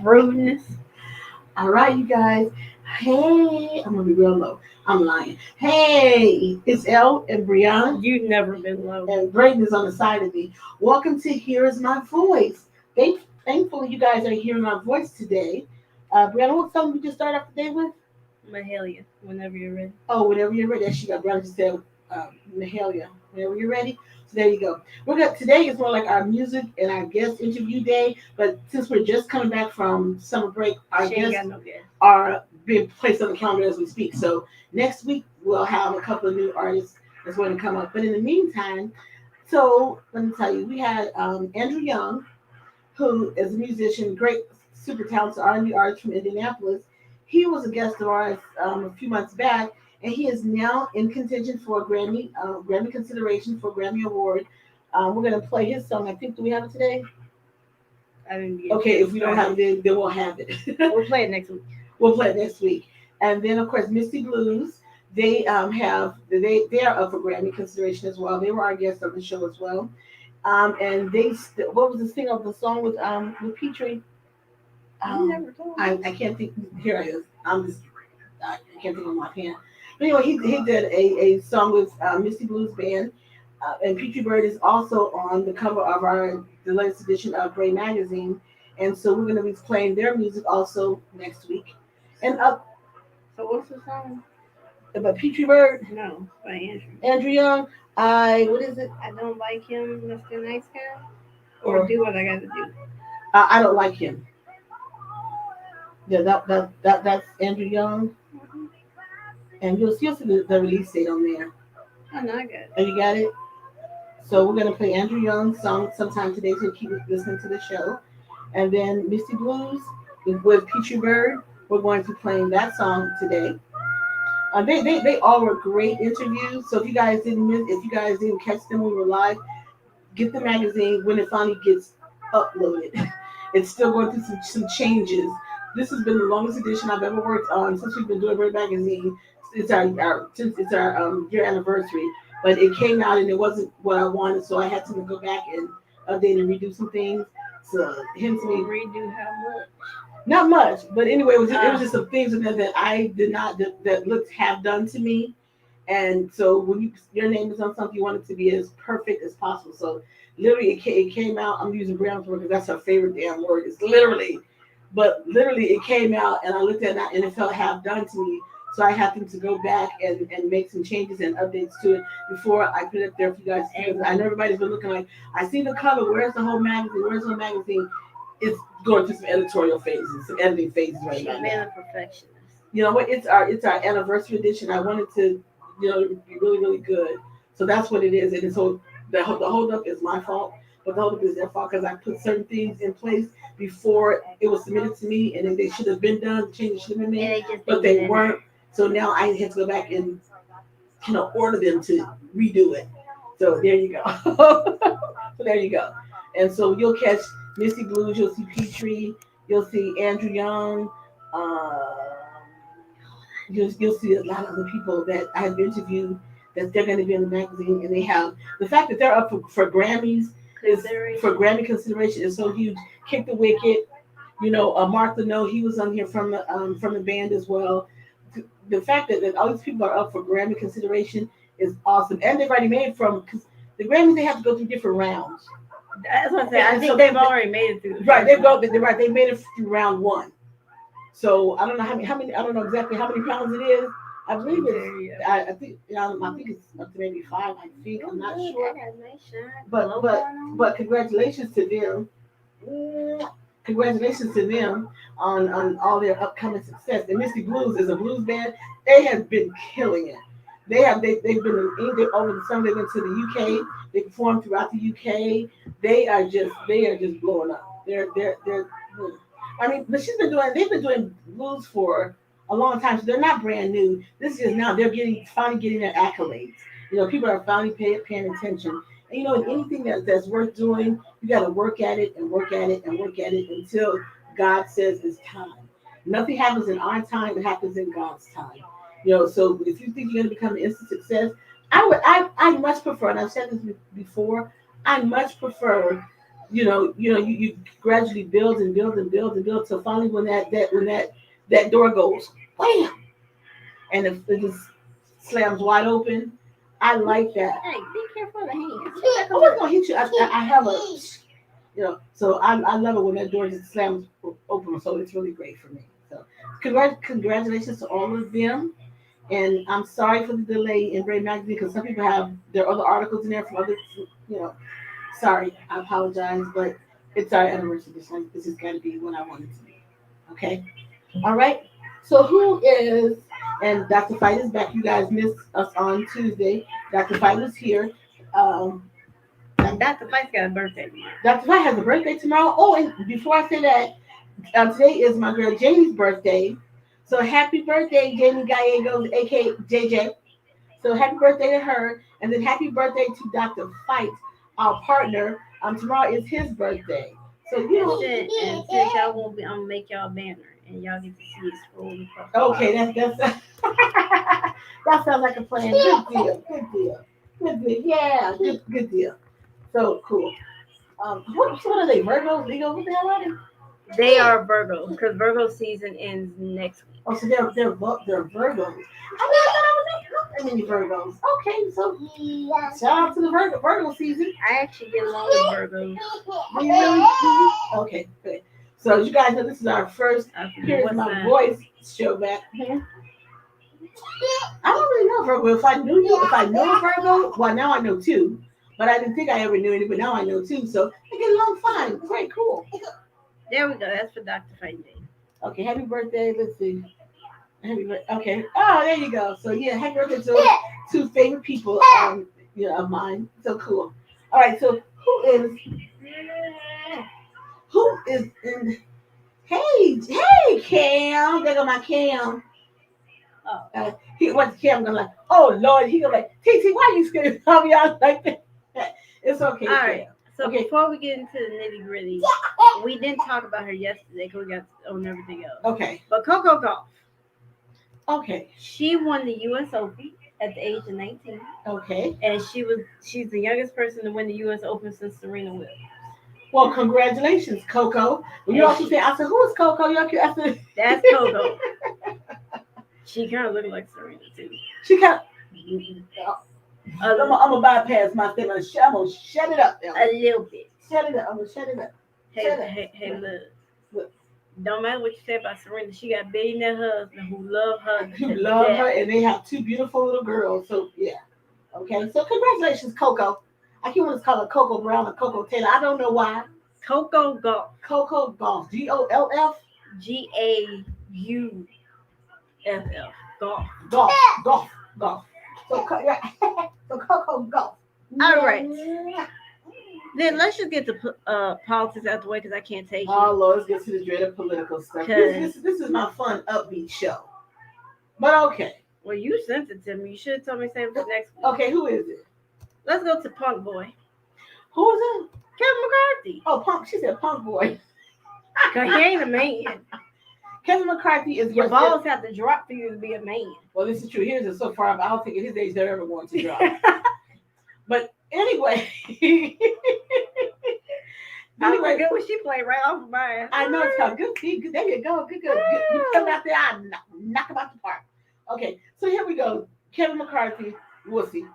Rudeness. All right, you guys. Hey, I'm gonna be real low. I'm lying. Hey, it's Elle and Brianna, You've never been low. and Brayden is on the side of me. Welcome to Here Is My Voice. Thankfully, you guys are hearing my voice today. Brianna, what's something we just start off the day with? Mahalia, whenever you're ready. Oh, whenever you're ready. She got Brianna just said, Mahalia. Whenever you're ready. So there you go. Today is more like our music and our guest interview day. But since we're just coming back from summer break, our She ain't guests got no gas. are being placed on the calendar as we speak. So next week we'll have a couple of new artists that's going to come up. But in the meantime, so let me tell you, we had Andrew Young, who is a musician, great, super talented R&B artist from Indianapolis. He was a guest of ours a few months back, and he is now in contention for a Grammy consideration for a Grammy Award. We're going to play his song. I think, do we have it today? I didn't get Okay, it. if we don't have it, then we'll have it. We'll play it next week. We'll play it next week. And then, of course, Misty Blues. They are up for Grammy consideration as well. They were our guests on the show as well. And what was the thing of the song with Petrie? You never told me. I can't think. Here it is. I can't think of my pen. But anyway, he did a song with Misty Blues Band, and Petrie Bird is also on the cover of the latest edition of Gray Magazine, and so we're going to be playing their music also next week. And up So what's the song? about Petrie Bird, No, by Andrew. Andrew Young. What is it? I don't like him, Mr. Nice Guy. Or do what I gotta do. I don't like him. Yeah, that's Andrew Young, and you'll see the release date on there. Oh no, I got it. Oh, you got it. So we're gonna play Andrew Young's song sometime today, so keep listening to the show. And then Misty Blues with Peachy Bird. We're going to be playing that song today. They all were great interviews. So if you guys didn't catch them when we were live, get the magazine when it finally gets uploaded. It's still going through some changes. This has been the longest edition I've ever worked on since we've been doing Bird Magazine. It's our year anniversary, but it came out and it wasn't what I wanted, so I had to go back and update and redo some things. So hence me Redo how much? not much, but anyway, it was just some things in there that I did not that looks have done to me, and so when your name is on something, you want it to be as perfect as possible. So literally, it came out. I'm using Brown's word because that's her favorite damn word. It's literally, but literally, it came out, and I looked at it and it felt half done to me. So I happened to go back and make some changes and updates to it before I put it there for you guys. Because I know everybody's been looking like, I see the cover. Where's the whole magazine? Where's the whole magazine? It's going through some editorial phases, some editing phases right She's now. been a perfectionist. You know what? It's our anniversary edition. I wanted to, be really really good. So that's what it is. And so the hold up is my fault, but the hold up is their fault because I put certain things in place before it was submitted to me, and then they should have been done. The changes should have been made, but they weren't. So now I had to go back and order them to redo it. So there you go. So there you go. And so you'll catch Misty Blues, you'll see Petrie, you'll see Andrew Young, um, you'll see a lot of other people that I have interviewed that they're going to be in the magazine, and they have the fact that they're up for Grammys is for Grammy consideration is so huge. Kick the Wicked, Martha No, he was on here from the band as well. The fact that all these people are up for Grammy consideration is awesome, and they've already made because the Grammys they have to go through different rounds. That's what I said. I think they've already made it through. Right, they made it through round one. So I don't know how many. I don't know exactly how many pounds it is. I believe it's. I think. I think it's up to maybe 5. I think. I'm not sure. But congratulations to them. Congratulations to them on all their upcoming success. And Misty Blues is a blues band. They have been killing it. They've been in England over the summer. They went to the UK. They performed throughout the UK. They are just blowing up. They're. I mean, but they've been doing blues for a long time, so they're not brand new. This is now they're finally getting their accolades. People are finally paying attention. And anything that's worth doing, you got to work at it and work at it and work at it until God says it's time. Nothing happens in our time; it happens in God's time. So if you think you're going to become an instant success, I much prefer, and I've said this before, I much prefer you gradually build and build and build and build. So finally, when that door goes, wham, and it just slams wide open. I like that. Hey, be careful of the hands. I was gonna hit you. I have a, so I love it when that door just slams open. So it's really great for me. So congratulations to all of them. And I'm sorry for the delay in Brave Magazine because some people have their other articles in there from other, you know. Sorry, I apologize, but it's our anniversary. This is going to be when I want it to be. Okay. All right. So who is, and Dr. Fight is back. You guys missed us on Tuesday. Dr. Fight was here. Dr. Fight's got a birthday tomorrow. Dr. Fight has a birthday tomorrow. Oh, and before I say that, today is my girl Jamie's birthday. So happy birthday, Jamie Gallegos, aka JJ. So happy birthday to her. And then happy birthday to Dr. Fight, our partner. Tomorrow is his birthday. So And since y'all won't be, I'm gonna make y'all a banner and y'all get to see it scrolling across the okay, that's that sounds like a plan. Good deal. Yeah, good deal. So cool. What are they? Virgos, Leo? What the hell are they? They are Virgos because Virgo season ends next week. Oh, so they're Virgos. I thought I was many Virgos. Okay, so shout out to the Virgo season. I actually get along with Virgos. Do you really? Okay, good. So as you guys know, this is our first Here's My Voice show back. I don't really know Virgo. If I know Virgo, well now I know two. But I didn't think I ever knew any, but now I know two. So I get along fine. Very cool. There we go. That's for Dr. Fight Day. Okay, happy birthday. Let's see. Happy birthday. Okay. Oh, there you go. So yeah, happy birthday to two favorite people of mine. So cool. All right, so who is in hey Cam. There go my Cam. Oh. He went to Cam gonna like, oh Lord, he gonna like, TT, why you scared of me out like that? It's okay. All right. So Okay. before we get into the nitty gritty, we didn't talk about her yesterday because we got on everything else. Okay. But Coco Gauff, Okay. she won the U.S. Open at the age of 19, Okay. and she's the youngest person to win the U.S. Open since Serena Williams. Well, congratulations, Coco. Well, you also say, I said, who is Coco? I said, That's Coco. She kind of looked like Serena too. she kind of. I'm gonna bypass my thing. I'm gonna shut it up. A little bit. Shut it up. I'm gonna shut it up. Hey, look. Don't matter what you say about Serena. She got a billionaire husband who love her. You love her, and they have two beautiful little girls. So yeah. Okay. So congratulations, Coco. I keep wanting to call her Coco Brown or Coco Taylor. I don't know why. Coco Gauff. Coco Gauff. GOLF. GAUFF. Gauff. Golf. So Coco Gauff. All right. Then let's just get the politics out the way because I can't take Oh it. Lord, let's get to the dreaded political stuff. This is my fun, upbeat show. But okay. Well, you sent it to me. You should have told me save it for next week. Okay, who is it? Let's go to Punk Boy. Who is it? Kevin McCarthy. Oh, Punk. She said Punk Boy. Because he ain't a man. Kevin McCarthy is Your balls have to drop for you to be a man. Well, this is true. Here's it so far, but I don't think at his age they're ever going to drop. But anyway. I was good when she played right off of mine. I know it's called good. There you go. Good. You come out there, I knock him out the park. Okay, so here we go. Kevin McCarthy, wussy.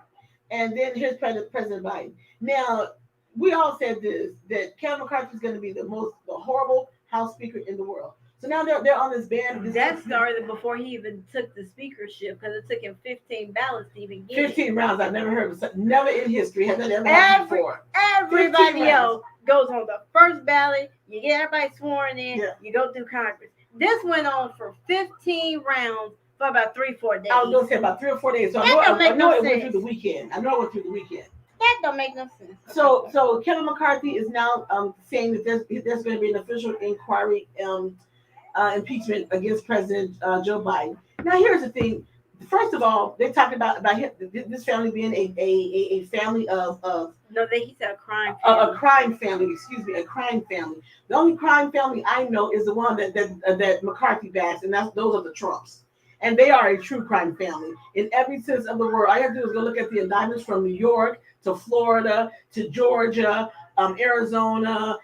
And then here's President Biden. Now, we all said this, that Kevin McCarthy is going to be the horrible House Speaker in the world. So now they're on this ban. That started before he even took the speakership because it took him 15 ballots to even get 15 rounds. I've never heard of. Never in history has that ever happened before. Everybody else goes on the first ballot. You get everybody sworn in. Yeah. You go through Congress. This went on for 15 rounds for about 3-4 days. I was going to say about 3 or 4 days. So That don't make I know no it went sense. through the weekend. That don't make no sense. So Kevin McCarthy is now saying that there's going to be an official inquiry, impeachment against President Joe Biden. Now, here's the thing. First of all, they talked about him, this family being a family of no, he said a crime family. A crime family. Excuse me, a crime family. The only crime family I know is the one that McCarthy backs, and those are the Trumps. And they are a true crime family in every sense of the word. All you have to do is go look at the indictments from New York to Florida to Georgia, Arizona.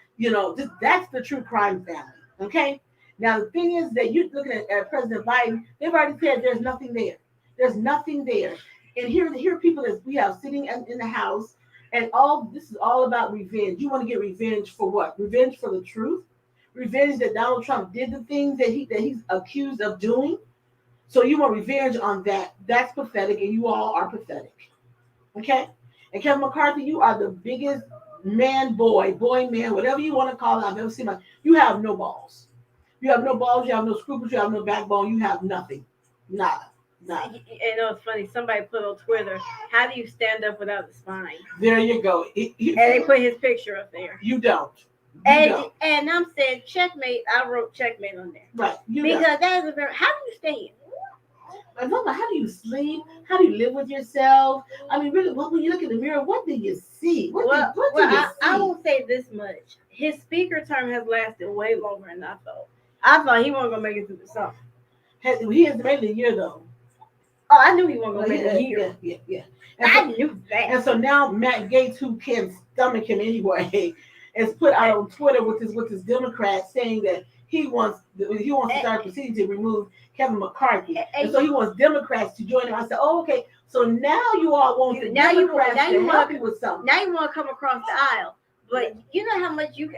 That's the true crime family. Okay. Now the thing is that you're looking at President Biden. They've already said there's nothing there. There's nothing there. And here are people that we have sitting in the House, and all this is all about revenge. You want to get revenge for what? Revenge for the truth. Revenge that Donald Trump did the things that he's accused of doing. So you want revenge on that. That's pathetic, and you all are pathetic. Okay? And Kevin McCarthy, you are the biggest man, whatever you want to call it I've ever seen. You have no balls. You have no balls. You have no scruples. You have no backbone. You have nothing. Nada. It's funny. Somebody put on Twitter, "How do you stand up without the spine?" There you go. And they put his picture up there. You don't. And I'm saying checkmate. I wrote checkmate on there. Right. Because that is a very. How do you stand? I'm talking about how do you sleep? How do you live with yourself? I mean, really, when you look in the mirror, what do you see? What do you see? I will say this much: his speaker term has lasted way longer than I thought. I thought he wasn't gonna make it through the summer. He has made it a year though. Oh, I knew he wasn't gonna make it a year. Yeah. I knew that. And so now Matt Gaetz, who can't stomach him anyway, has put out on Twitter with his Democrats saying that he wants to start proceeding to remove Kevin McCarthy, and so he wants Democrats to join him. I said, "Oh, okay. So now you all want Democrats to help you with something. Now you want to come across the aisle, but you know how much you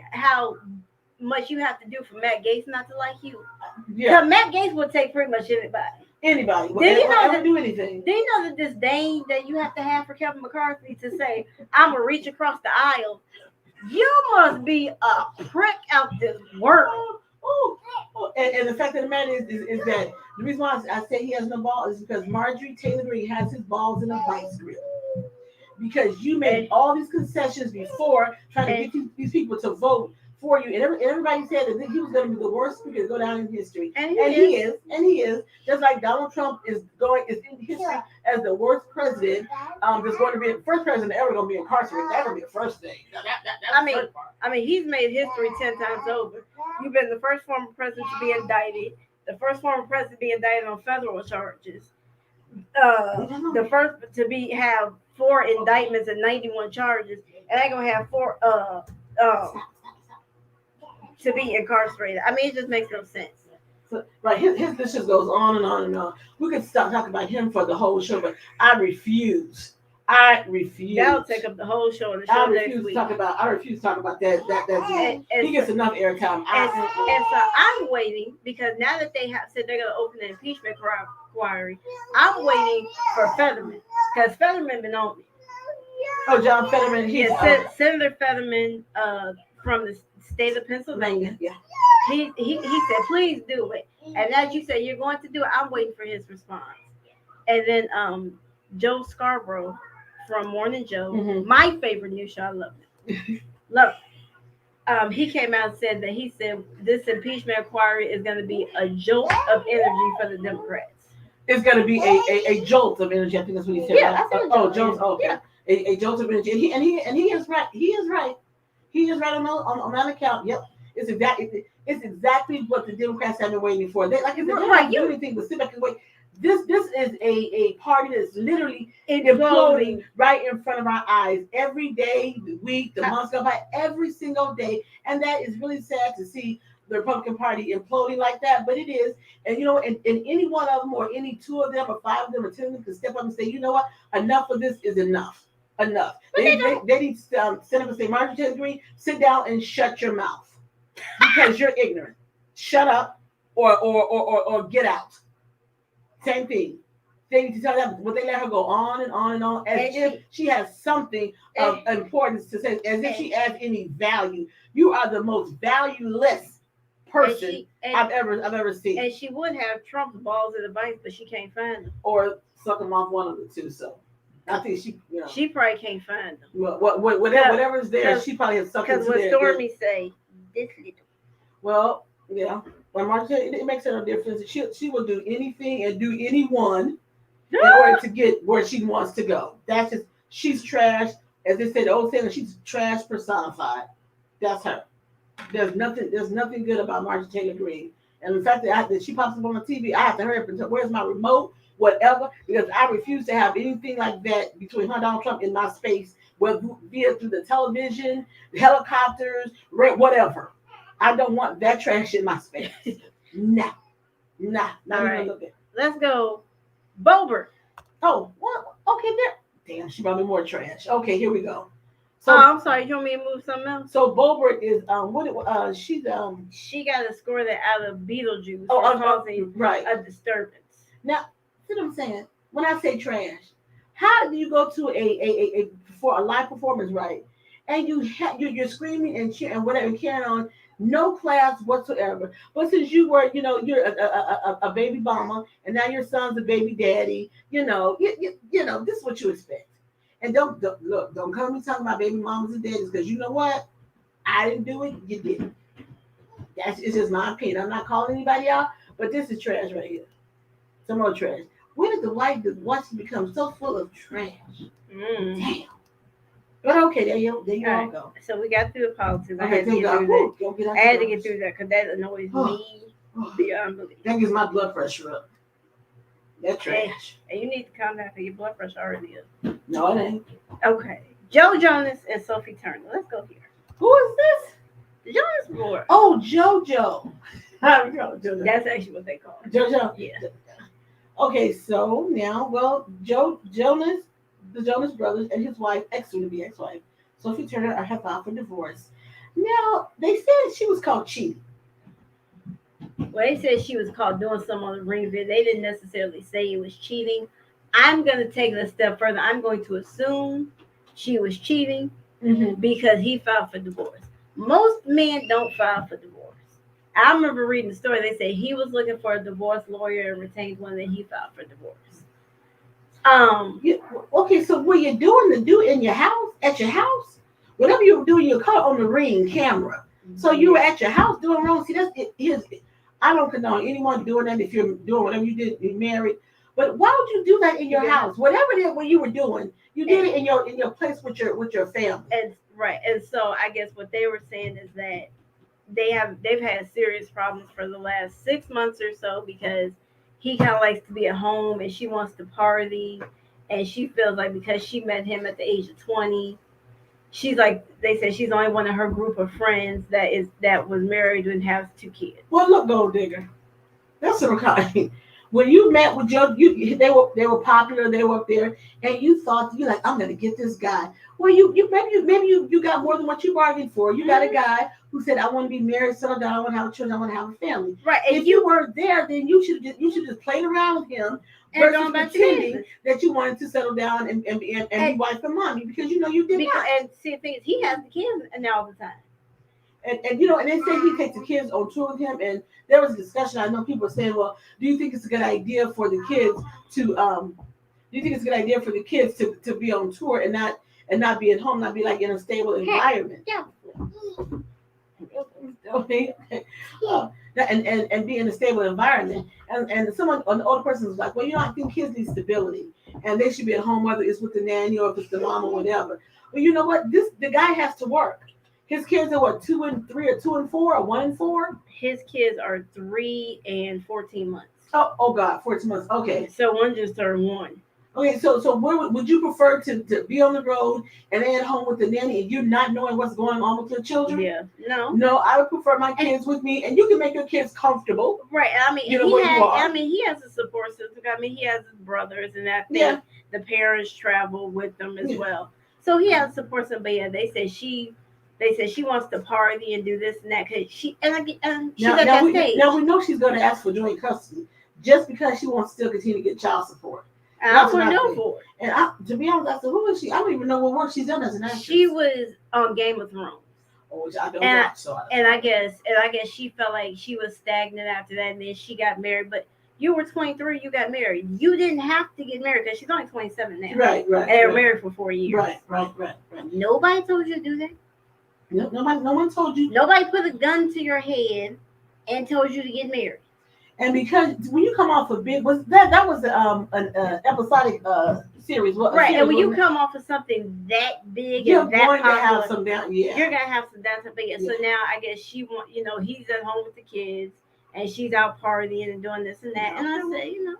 have to do for Matt Gaetz not to like you. Yeah, Matt Gaetz will take pretty much anybody. Did you know do anything? Do you know the disdain that you have to have for Kevin McCarthy to say, "I'm gonna reach across the aisle"? You must be a prick out this world. And the fact of the matter is that the reason why I say he has no balls is because Marjorie Taylor Greene has his balls in a vice grip. Because you made all these concessions before trying to get these people to vote for you, and everybody said that he was going to be the worst speaker to go down in history, and he is, just like Donald Trump is in history as the worst president. There's going to be the first president ever going to be incarcerated. That'll be the first thing. I mean, he's made history 10 times over. You've been the first former president to be indicted, the first former president to be indicted on federal charges, the first to have 4 indictments and 91 charges, and they're gonna have 4 to be incarcerated. I mean, it just makes no sense. So, right, his list just goes on and on and on. We could stop talking about him for the whole show, but I refuse. That'll take up the whole show. I refuse to talk about that. He gets enough airtime. And so I'm waiting because now that they have said they're going to open the impeachment inquiry, I'm waiting for Fetterman because Fetterman been on me. Oh, John Fetterman. Senator Fetterman from the state of Pennsylvania. Yeah. He said, please do it. And as you said, you're going to do it. I'm waiting for his response. And then Joe Scarborough from Morning Joe, my favorite news show. I love it. Love it. He came out and said that this impeachment inquiry is going to be a jolt of energy for the Democrats. It's going to be a jolt of energy. I think that's what he said. Yeah, right? Jolt. Okay. Yeah. A jolt of energy. And he is right. He is right. He is right on that account. Yep. It's exactly what the Democrats have been waiting for. They don't do anything but sit back and wait. This is a party that's literally imploding right in front of our eyes every day, the week, the months go by, every single day. And that is really sad to see the Republican Party imploding like that, but it is. And and any one of them or any 2 of them or 5 of them or 10 of them can step up and say, you know what, enough of this is enough. Enough. They need to stand up and say, Marjorie Taylor Greene, sit down and shut your mouth because you're ignorant. Shut up or get out. Same thing. They need to tell them, but they let her go on and on and on as if she has something of importance to say, as if she adds any value. You are the most valueless person I've ever seen. And she would have Trump's balls in the vice, but she can't find them. Or suck them off one of the 2. So I think she probably can't find them. Well, whatever's there, she probably has something. Because what Stormy say, this little. Well, yeah. When Marjorie, it makes no difference. She will do anything and do anyone in order to get where she wants to go. That's just, she's trash. As they said, the old saying, she's trash personified. That's her. There's nothing good about Marjorie Taylor Greene. And the fact that she pops up on the TV, I have to hurry up and tell, where's my remote? Whatever, because I refuse to have anything like that between her and Donald Trump in my space, whether via through the television, the helicopters, whatever. I don't want that trash in my space. Nah, not All even right. a little bit. Let's go. Bober. Oh, what? Okay, there. Damn, she brought me more trash. Okay, here we go. So So, I'm sorry. You want me to move something else? so Boebert is she's She got a score that out of Beetlejuice causing right a disturbance. Now, see what I'm saying? When I say trash, how do you go to a for a live performance, right? And you're screaming and cheering and whatever, carrying on, no class whatsoever. But since you're a baby mama, and now your son's a baby daddy, you know this is what you expect. And don't come me talking about baby mamas and daddies, because you know what? I didn't do it, you did. It's just my opinion. I'm not calling anybody out, but this is trash right here. Some more trash. Where did the white become so full of trash? Damn. But okay, there you all go. So we got through the politics. I had to get through that. I had to get through that because that annoys me beyond belief. That gets my blood pressure up. That trash. And you need to calm down because your blood pressure already up. No, it ain't. Okay. Joe Jonas and Sophie Turner. Let's go here. Who is this? The Jonas Brothers. Oh, JoJo. That's actually what they call it. JoJo. Yeah. Okay, so now, Jonas, the Jonas Brothers, and his wife, soon-to-be ex-wife, Sophie Turner, have filed for divorce. Now, they said she was caught cheating. Well, they said she was caught doing some on the ring video. They didn't necessarily say it was cheating. I'm going to take it a step further. I'm going to assume she was cheating because he filed for divorce. Most men don't file for divorce. I remember reading the story. They say he was looking for a divorce lawyer and retained one, that he filed for divorce. Okay, so were you doing in your house, at your house? Whatever you were doing, you were caught on the ring camera. So you were at your house doing wrong. See, I don't condone anyone doing that. If you're doing whatever you did, you're married. But why would you do that in your house? Whatever it is, what you were doing, you did it in your place with your family. And so I guess what they were saying is that they've had serious problems for the last 6 months or so, because he kind of likes to be at home and she wants to party, and she feels like because she met him at the age of 20, she's like, they said she's only one of her group of friends that was married and has 2 kids. Well, look, Gold Digger, that's what I'm calling. When you met with Joe, they were popular, they were up there, and you thought, you're like, I'm gonna get this guy. Well, maybe you got more than what you bargained for. You got a guy who said, I want to be married, settle down, I want to have children, I want to have a family. Right. If you weren't there, then you should just played around with him versus pretending that you wanted to settle down and be wife and mommy, because you did not. And see, the thing is, he has the kids now all the time. And they say he takes the kids on tour with him, and there was a discussion. I know people are saying, well, do you think it's a good idea for the kids to be on tour and not be at home, not be like in a stable environment? Yeah. And be in a stable environment. And an older person was like, well, I think kids need stability, and they should be at home, whether it's with the nanny or if it's the mom or whatever. Well, you know what? The guy has to work. His kids are what, 2 and 3 or 2 and 4 or 1 and 4? His kids are 3 and 14 months. Oh God, 14 months. Okay. So one just turned 1. Okay, so where would you prefer to be on the road and then at home with the nanny and you not knowing what's going on with your children? Yeah. No, I would prefer my kids with me, and you can make your kids comfortable. Right. I mean, he has a support system. I mean, he has his brothers, and that the parents travel with them as well. So he has a support system. But yeah, they said she wants to party and do this and that, because she's at that stage. Now we know she's going to ask for joint custody just because she wants to still continue to get child support. That's what I know for. And to be honest, I said, who is she? I don't even know what work she's done as an actress. She was on Game of Thrones. Oh, which I don't watch, so I guess she felt like she was stagnant after that, and then she got married. But you were 23, you got married. You didn't have to get married because she's only 27 now. Right. And they were married for 4 years. Right. Nobody told you to do that. No one told you. Nobody put a gun to your head and told you to get married. And because when you come off a big, was an episodic series, right? And when you come off of something that big, you're and that going popular, to have some down. Yeah, you're gonna have some downtime. But yeah, so now I guess she want, he's at home with the kids and she's out partying and doing this and that. And I said,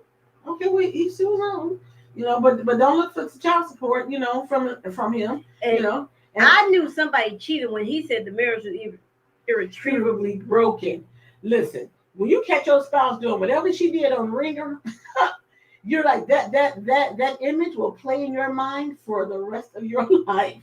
okay, well, each to his own. You know, but don't look for child support. You know, from him. And you know, and I knew somebody cheated when he said the marriage was irretrievably irretrievably broken. Listen, when you catch your spouse doing whatever she did on Ringer, you're like that image will play in your mind for the rest of your life.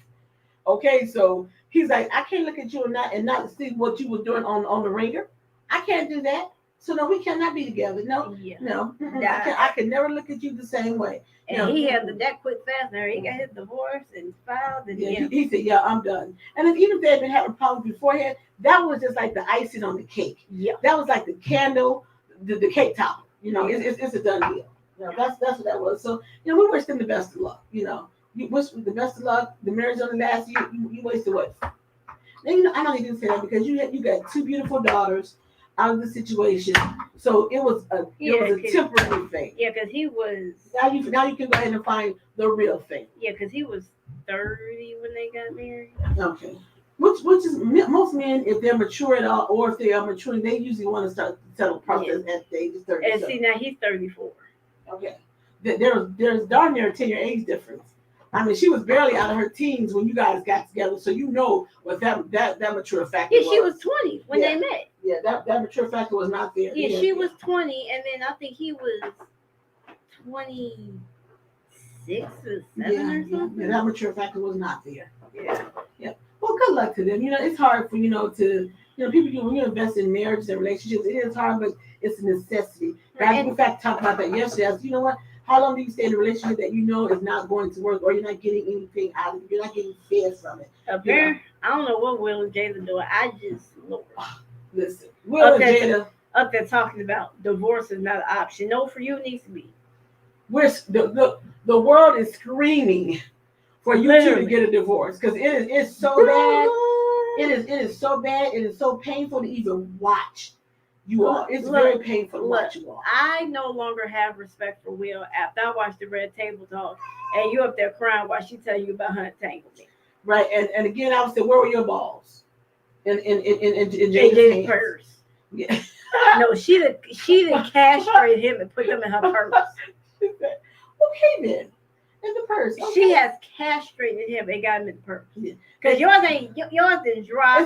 Okay, so he's like, I can't look at you and not see what you were doing on the Ringer. I can't do that. So no, we cannot be together. No, Yeah. no, I can never look at you the same way. And No. he had that quick fast. Now he got his divorce and filed, and Yeah, he said, yeah, I'm done. And then even if they had been having problems beforehand, that was just like the icing on the cake. yeah. That was like the candle, the cake topper. You know, it's a done deal. You know, that's what that was. So, you know, we wish them the best of luck. You know, you wish them the best of luck. The marriage on the last year, you wasted what? And, you know, I know you didn't say that because you got two beautiful daughters out of the situation. So it was a temporary thing. Yeah, because he was. Now you can go ahead and find the real thing. Yeah, because he was 30 when they got married. Okay. Which is most men, if they're mature at all, or if they are maturing, they usually want to start the settle process at the age of 30. And see, now he's 34. Okay. There's darn near a 10-year age difference. I mean, she was barely out of her teens when you guys got together, so you know what that mature factor was. Yeah, she was 20 when they met. Yeah, that mature factor was not there. Yeah, she was 20, and then I think he was 26 or 7 or something. Yeah, that mature factor was not there. Yeah. Well, good luck to them. You know, it's hard for, people, when you invest in marriages and relationships, it is hard, but it's a necessity. Guys, in fact, talked about that yesterday. I said, you know what? How long do you stay in a relationship that you know is not going to work, or you're not getting anything out of it? You're not getting fed from it. Apparently, I don't know what Will and Jada doing. I just Lord. Listen. Will and Jada up there talking about divorce is not an option. No, for you it needs to be. The world is screaming for you two to get a divorce because it's so bad. It is so bad. It is so painful to even watch. You all. It's very painful to watch you all. I no longer have respect for Will after I watched the Red Table Talk, and you up there crying while she tell you about her entanglement. Right, and again, I would say, where were your balls? In Jada's purse. Yeah. No, she done castrated him and put them in her purse. Okay then, in the purse. Okay. She has castrated him and got him in the purse. Because yours didn't dry.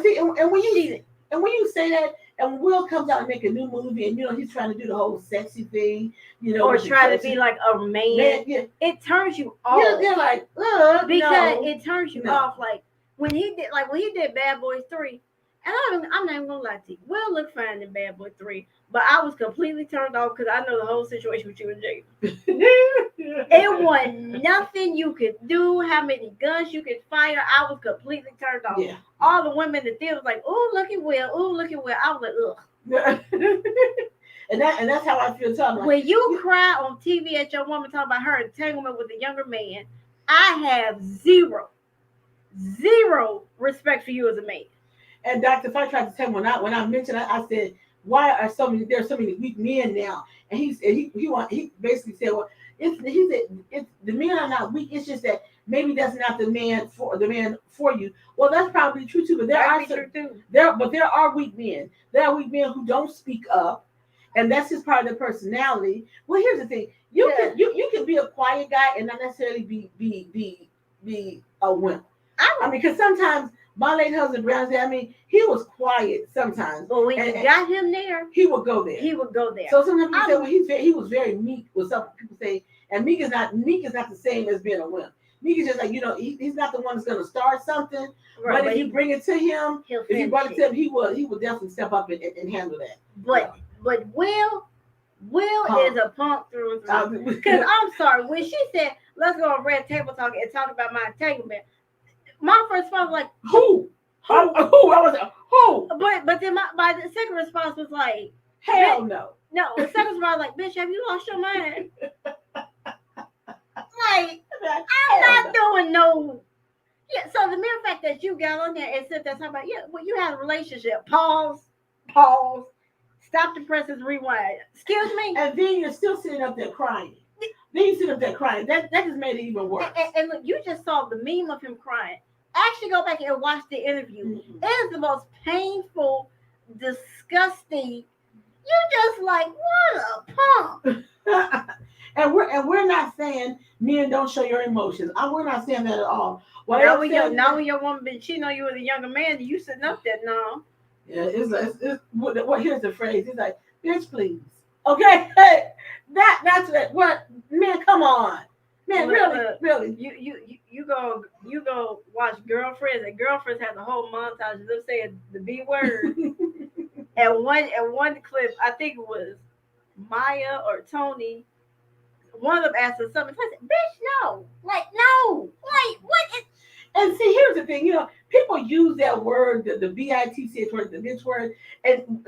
And when you say that, and Will comes out and make a new movie, and he's trying to do the whole sexy thing, or try to be like a man. It turns you off. Yeah, they're like, because it turns you off. Like when he did Bad Boys 3, and I'm not even gonna lie to you, Will looked fine in Bad Boys 3, but I was completely turned off because I know the whole situation with you and Jada. It wasn't nothing you could do, how many guns you could fire. I was completely turned off. Yeah. All the women in the theater was like, "Oh, look at Will! Oh, look at Will!" I was like, "Ugh." and that's how I feel. Like, when you cry on TV at your woman talking about her entanglement with a younger man, I have zero respect for you as a man. And Dr. Fight tried to tell me when I mentioned, I said, "Why are there are so many weak men now?" And he basically said, "Well, it's the men are not weak. It's just that maybe that's not the man for you." Well, that's probably true too. But there are weak men. There are weak men who don't speak up, and that's just part of their personality. Well, here's the thing: you can be a quiet guy and not necessarily be a wimp. I mean, because sometimes my late husband Brown said, he was quiet sometimes. But when you got him there, he would go there. So sometimes you say, well, he was very meek. What some people say, and meek is not the same as being a wimp. Meek is just like, he's not the one that's going to start something. Right, but if you bring it to him, if you brought it to him, he will definitely step up and handle that. But Will is a punk through and through. Because I'm sorry, when she said, "Let's go on Red Table Talk and talk about my entanglement," my first response was like, "Who? I was like, who?" But then my second response was like, "Hell no." No, the second response was like, "Bitch, have you lost your mind?" Like, I'm not doing no. Yeah, so the mere fact that you got on there and said that talking about, you had a relationship. Pause. Stop the presses, rewind. Excuse me. And then you're still sitting up there crying. That just made it even worse. And look, you just saw the meme of him crying. Actually, go back and watch the interview. Mm-hmm. It is the most painful, disgusting. You just like, what a punk. And we're not saying men don't show your emotions. We're not saying that at all. What Now I'm when saying your woman been cheating on you with a younger man, you sitting up there no. yeah, it's what here's the phrase. It's like, bitch, please. Okay, that's it. What man? Come on, man. Really. You go watch Girlfriends, and Girlfriends has a whole montage of them saying the B word. and one clip, I think it was Maya or Tony. One of them asked her something. I said, "Bitch, no, like no, like what is?" And see, here's the thing. People use that word, the bitch word, the bitch word, and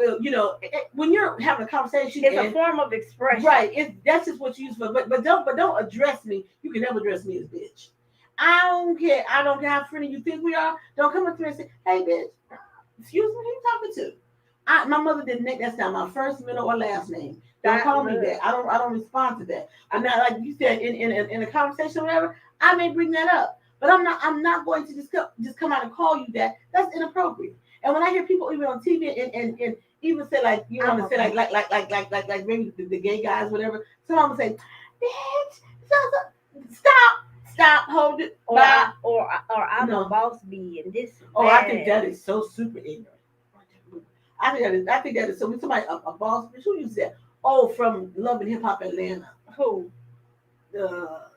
when you're having a conversation, It's a form of expression, right? That's just what you use for. But don't address me. You can never address me as bitch. I don't care. I don't care how friendly you think we are. Don't come up to me and say, "Hey, bitch." Excuse me, who you talking to? My mother didn't make that's not my first, middle, or last name. Don't call me that. I don't respond to that. I'm not like you said in a conversation or whatever. I may bring that up, but I'm not going to just come out and call you that. That's inappropriate. And when I hear people even on TV and even say like you want to say like maybe the gay guys whatever, someone will say, "Bitch, stop, hold it," or I'm a boss bee and this. Oh, I think that is so super ignorant. I think that is so. When somebody a boss, who uses that? Oh, from Love and Hip Hop Atlanta. Who?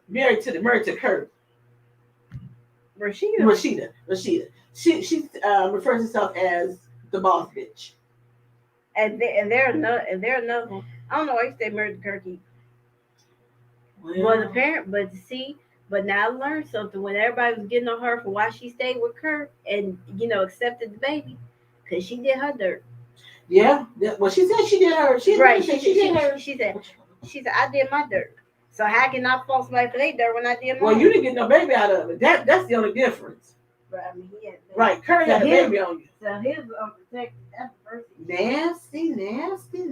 Married to Kurt. Rashida. She refers herself as the boss bitch. And they're another. I don't know why they married to Kirky. Well, the parent, but now I learned something when everybody was getting on her for why she stayed with Kurt and accepted the baby because she did her dirt. Yeah. Well, she said she did her. She did her. She said I did my dirt. So how can I fault somebody for their dirt when I did mine? Well, you didn't get no baby out of it. That's the only difference. But I mean, right. Kurt had a baby on you. So his unprotected. That's the first thing. Nasty.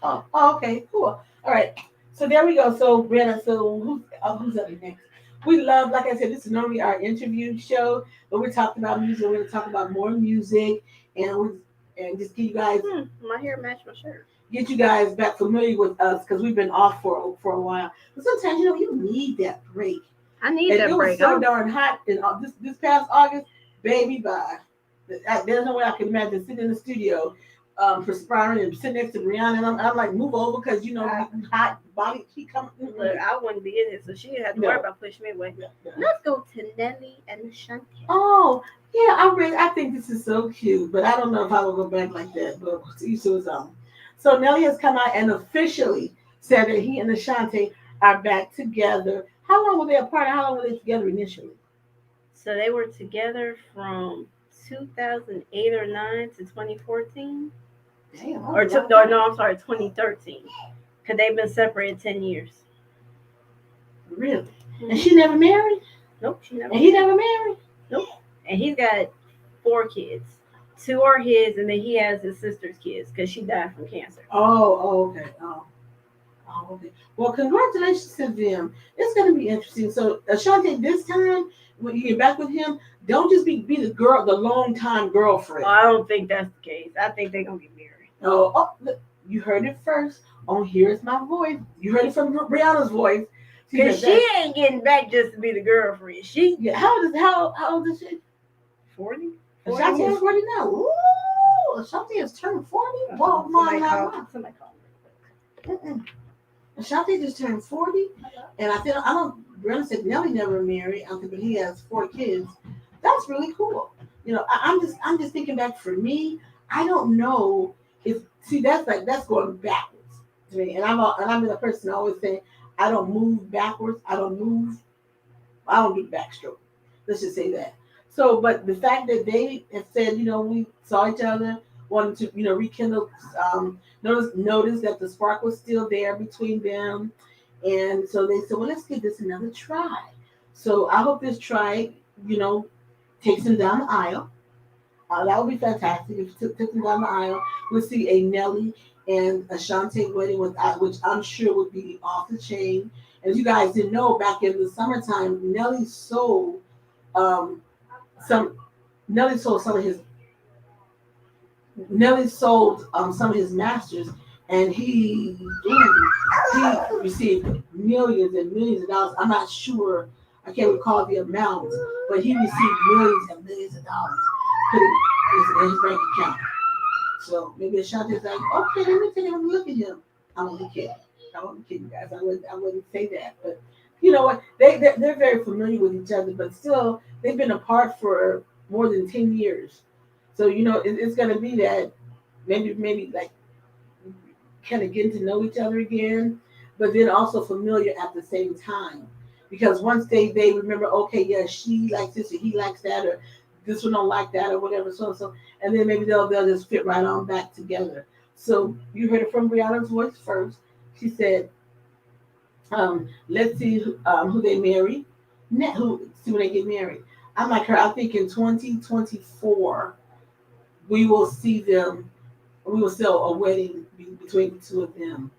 Oh, okay, cool. All right. So there we go. So Brianna, who's up next? We love, like I said, this is normally our interview show, but we're talking about music. We're going to talk about more music and just get you guys. My hair matched my shirt. Get you guys back familiar with us because we've been off for a while. But sometimes you need that break. I need that break. It was so darn hot in this past August, baby. Bye. There's no way I can imagine sitting in the studio, perspiring and sitting next to Brianna, and I'm like, move over because hot body heat coming. Look, I wouldn't be in it, so she didn't have to worry about pushing me away. Let's go to Nelly and Ashanti. Oh, yeah, I think this is so cute, but I don't know if I will go back like that. But each to his own. So Nelly has come out and officially said that he and Ashanti are back together. How long were they apart? How long were they together initially? So they were together from 2008 or 9 to 2014. Damn. I'm sorry, 2013. Because they've been separated 10 years. Really? Mm-hmm. And she never married? Nope, she never. And he never married? Nope. And he's got 4 kids. 2 are his, and then he has his sister's kids because she died from cancer. Oh, okay. Oh, okay. Well, congratulations to them. It's going to be interesting. So, Ashanti, this time, when you get back with him, don't just be the long-time girlfriend. I don't think that's the case. I think they're going to get married. Oh, look, you heard it first on Here's My Voice. You heard it from Brianna's voice. Because she ain't getting back just to be the girlfriend. How old is she? 40? Ashanti is 40 now. Ooh, Ashanti has turned 40. Whoa, somebody call me. Ashanti just turned 40, and Brenda said Nelly never married, but he has 4 kids. That's really cool. I'm just thinking back for me. I don't know that's going backwards to me, and I'm a person always saying I don't move backwards. I don't do backstroke. Let's just say that. So, but the fact that they have said, we saw each other, wanted to, rekindle, notice that the spark was still there between them. And so they said, well, let's give this another try. So I hope this try, takes them down the aisle. That would be fantastic if it took them down the aisle. We'll see a Nelly and Ashanti wedding, which I'm sure would be off the chain. As you guys didn't know, back in the summertime, Nelly sold some of his masters and he received millions and millions of dollars. I'm not sure, I can't recall the amount, but he received millions and millions of dollars put in his bank account. So maybe Ashanti's like, okay, let me take a look at him. I'm only kidding. I'm only kidding, guys. I wouldn't say that, but you know what? They're very familiar with each other, but still, they've been apart for more than 10 years. So you know, it's gonna be that maybe like kind of getting to know each other again, but then also familiar at the same time. Because once they remember, okay, yeah, she likes this or he likes that, or this one don't like that or whatever, so, and then maybe they'll just fit right on back together. So you heard it from Brianna's voice first. She said, let's see who they marry, who see when they get married. I'm like her. I think in 2024 we will see them. We will see a wedding between the two of them.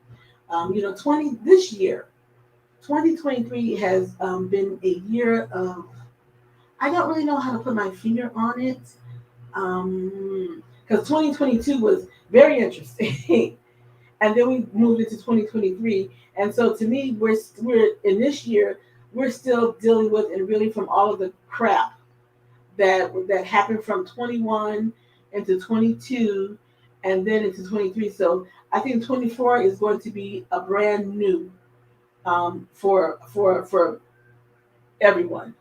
You know, 2023 has been a year of. I don't really know how to put my finger on it, because 2022 was very interesting, and then we moved into 2023, and so to me, we're in this year, we're still dealing with and reeling from all of the crap that happened from 21 into 22, and then into 23. So I think 24 is going to be a brand new for everyone.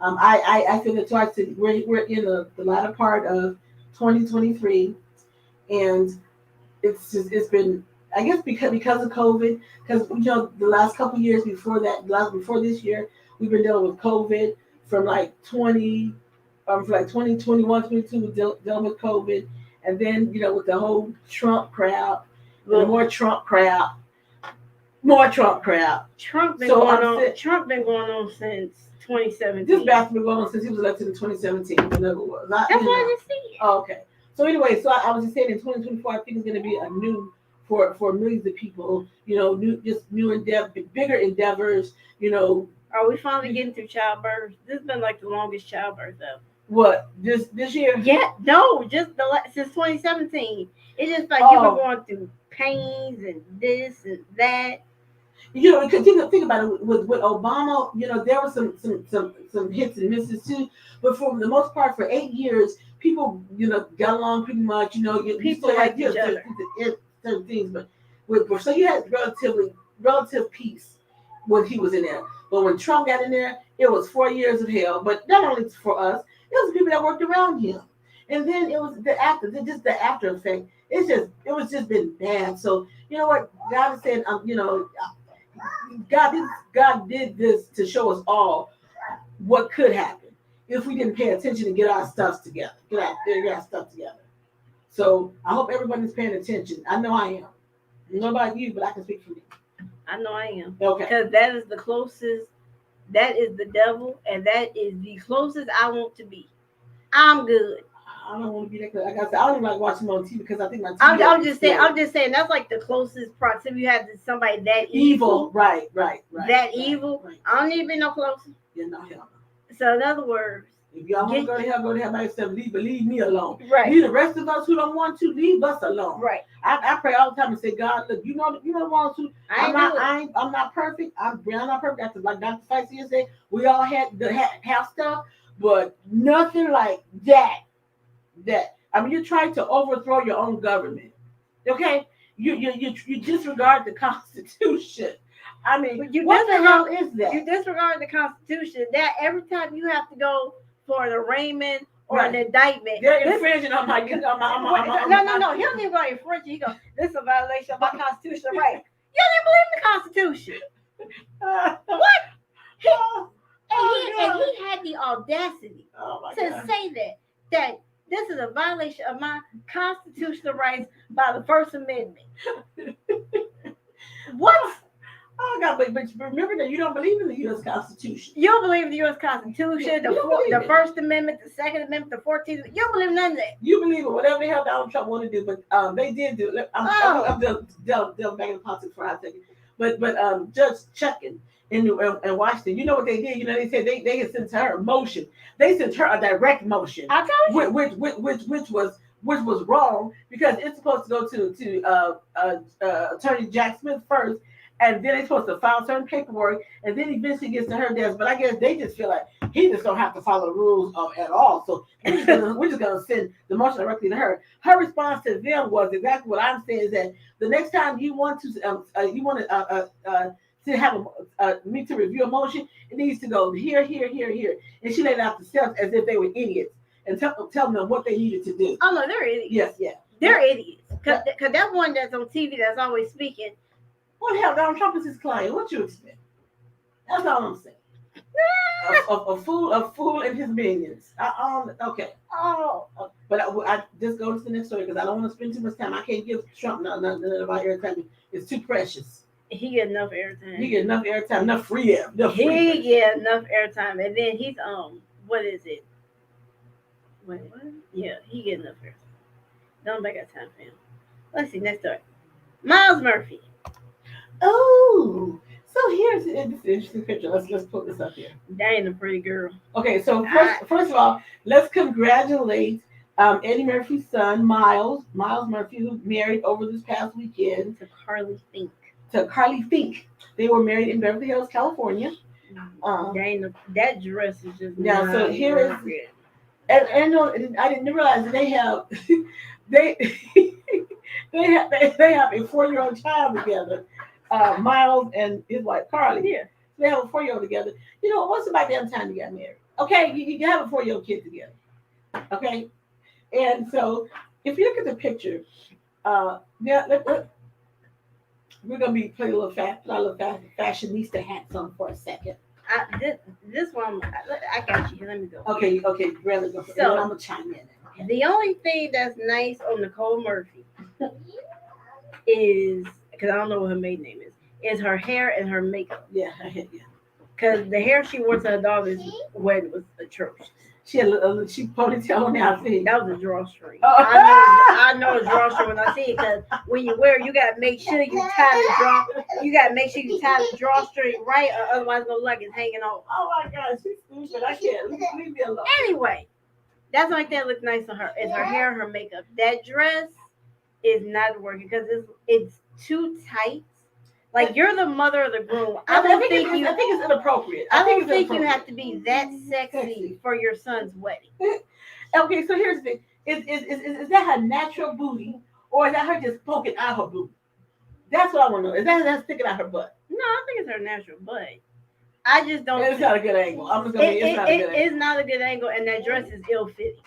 I feel that twice we're in the latter part of 2023, and it's been, I guess, because of COVID, because you know the last couple of years before that, before this year, we've been dealing with COVID from like 2021, 22, dealing with COVID, and then you know with the whole Trump crowd, more Trump crowd. Trump been going on since 2017. This battle been going on since he was elected in 2017. Whatever it was. That's what I just said. Oh, okay. So anyway, so I was just saying in 2024, I think it's going to be a new for millions of people. You know, bigger endeavors. You know. Are we finally getting through childbirth? This has been like the longest childbirth though. What this year? Yeah, no, just since 2017. It's just like you've been going through pains and this and that. You know, think about it with Obama. You know, there were some hits and misses too, but for the most part, for 8 years, people got along pretty much. You know, people had each other. Certain things, but so you had relative peace when he was in there. But when Trump got in there, it was 4 years of hell. But not only for us, it was people that worked around him, and then it was the after effect. It was just been bad. So you know what God is saying. God did this to show us all what could happen if we didn't pay attention and get our stuff together. Get our stuff together. So I hope everybody's paying attention. I know I am. I don't know about you, but I can speak for you. I know I am. Okay. Because that is the closest. That is the devil, and that is the closest I want to be. I'm good. I don't want to be that good. Like I said, I don't even like watching on TV because I think my TV. I'm just saying that's like the closest proximity you have to somebody that evil. Right. That evil. Right. I don't need to be no closer. Yeah, no hell. So in other words, if y'all want to go to hell by yourself. Leave me alone. Right. Leave the rest of us who don't want to, leave us alone. Right. I pray all the time and say, God, look, you don't want to. I'm not perfect. I'm not perfect. After like Dr. Feisty said, we all have stuff, but nothing like that. I mean, you're trying to overthrow your own government. Okay, you disregard the Constitution. I mean, what the hell is that? You disregard the Constitution. That every time you have to go for an arraignment or an indictment, they're infringing on my. No. He don't even go infringe. He goes, "This is a violation of my constitutional right." You don't even believe in the Constitution. What? And he had the audacity to say that this is a violation of my constitutional rights by the First Amendment. What? Oh God! But remember that you don't believe in the U.S. Constitution. You don't believe in the U.S. Constitution, the First Amendment, the Second Amendment, the 14th. You don't believe in none of that. You believe in whatever the hell Donald Trump wanted to do, but they did do it. I'm delving back in politics for a second. But Judge Chutkan in Washington, you know what they did? You know, they said they had sent her a motion. They sent her a direct motion. I told you. Which which was wrong because it's supposed to go to Attorney Jack Smith first, and then they're supposed to file certain paperwork, and then eventually gets to her desk. But I guess they just feel like he just don't have to follow the rules at all. So we're just gonna send the motion directly to her. Her response to them was exactly what I'm saying: is that the next time you want to have me to review a motion, it needs to go here, and she laid out the steps as if they were idiots and tell them what they needed to do. Oh no, they're idiots. Yes, they're idiots. Cause that one that's on TV that's always speaking. What the hell? Donald Trump is his client. What you expect? That's all I'm saying. a fool and his minions. Okay. But I just go to the next story because I don't want to spend too much time. I can't give Trump nothing about airtime. It's too precious. He get enough airtime. He get enough airtime, enough free air. He get enough airtime, and then he's what is it? Wait, what? Yeah, he get enough airtime. Don't make got time for him. Let's see next story. Miles Murphy. Oh, so here's this interesting picture. Let's put this up here. That ain't a pretty girl. Okay, so first of all, let's congratulate Eddie Murphy's son, Miles Murphy, who married over this past weekend to Carly Fink. They were married in Beverly Hills, California. That dress is just so here is, and I didn't realize that they have they have a 4-year-old child together. Miles and his wife Carly. Yeah. They have a 4-year-old together. You know, what's about damn time to get married? Okay, you have a 4-year-old kid together. Okay, and so if you look at the picture, we're gonna be playing a little fashionista hats on for a second. This one, I got you. Let me go. Okay, rather go. So I'm gonna chime in. Okay. The only thing that's nice on Nicole Murphy is, because I don't know what her maiden name is her hair and her makeup. Yeah, her hair. Yeah. Because the hair she wore to her daughter's wedding was atrocious. She had a ponytail on the outfit. That was a drawstring. Oh. I know a drawstring when I see it, because when you wear it, you gotta make sure you tie the drawstring right, or otherwise it's gonna look like it's hanging off. Oh my God, she's stupid. I can't leave me alone. Anyway, that's the only thing that looks nice on her is her hair, her makeup. That dress is not working because it's too tight. Like, you're the mother of the groom. I think it's inappropriate. I don't think you have to be that sexy for your son's wedding. Okay, so here's the thing: is that her natural booty, or is that her just poking out her booty? That's what I want to know. Is that sticking out her butt? No, I think it's her natural butt. I just don't. It's not a good angle. I'm just gonna it's not a good angle. It's not a good angle, and that dress is ill-fitting.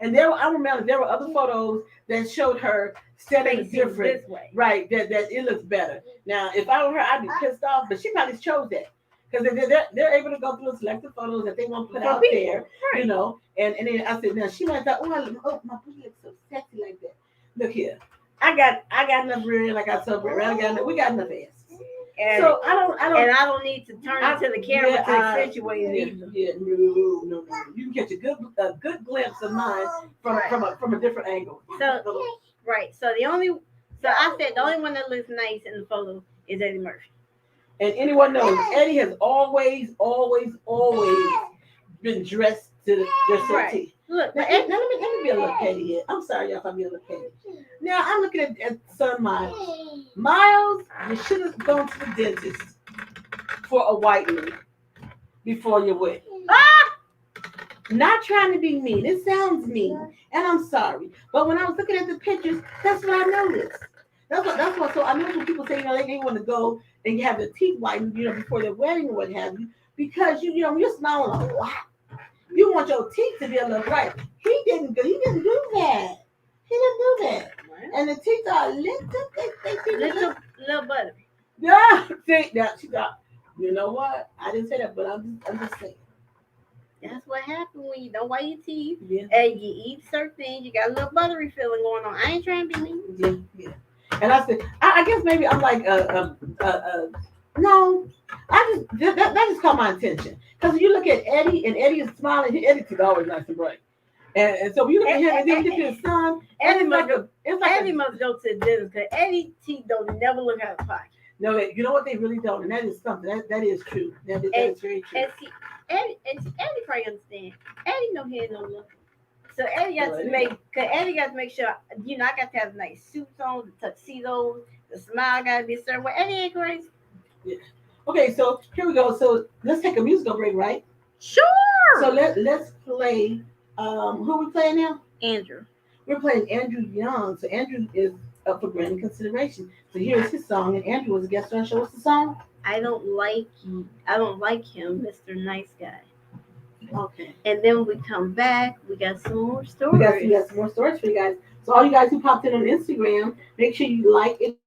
And I remember there were other photos that showed her standing different, this way. Right? That it looks better. Now, if I were her, I'd be pissed off. But she probably chose that because they're able to go through and select the photos that they want to put out there, right. You know. And then I said, now she might have thought, my booty looks so sexy like that. Look here, I got enough rear, like I told Brett, we got enough ass. And so I don't need to turn into the camera to accentuate it. Yeah, no. You can catch a good glimpse of mine from a different angle. So right. So I said the only one that looks nice in the photo is Eddie Murphy. And anyone knows Eddie has always been dressed to the T. Look, now let me be a little petty here. I'm sorry, y'all, if I'm being a little petty. Now I'm looking at son Miles. Miles, you should have gone to the dentist for a whitening before your wedding. Not trying to be mean. It sounds mean, and I'm sorry. But when I was looking at the pictures, that's what I noticed. That's what. So I know when people say, they want to go and have their teeth whitened, before their wedding or what have you, because you're smiling a lot. You want your teeth to be a little bright. He didn't do that. And the teeth are little buttery. Yeah. See, now she got. You know what? I didn't say that, but I'm just saying. That's what happens when you don't whiten your teeth, yeah. And you eat certain things. You got a little buttery feeling going on. I ain't trying to be mean. Yeah. And I said, I guess maybe I'm like no. That just caught my attention because you look at Eddie, and Eddie is smiling. Eddie's teeth always nice and bright, and so you look at him, and then you get his son. Eddie must go to the dentist because Eddie's teeth don't never look out of pocket. No, you know what, they really don't, and that is something that is true. That is very true. And see, Eddie probably understand. Eddie no head, no look. So Eddie got to make, cause Eddie got to make sure, I got to have nice suits on, the tuxedos, the smile got to be a certain way. Eddie ain't crazy. Yeah. Okay, so here we go. So let's take a musical break, right? Sure. So let's play. Who are we playing now? Andrew. We're playing Andrew Young. So Andrew is up for Grammy consideration. So here's his song, and Andrew was a guest on our show. What's the song? I don't like him, Mr. Nice Guy. Okay. And then we come back. We got some more stories. We got some more stories for you guys. So all you guys who popped in on Instagram, make sure you like it.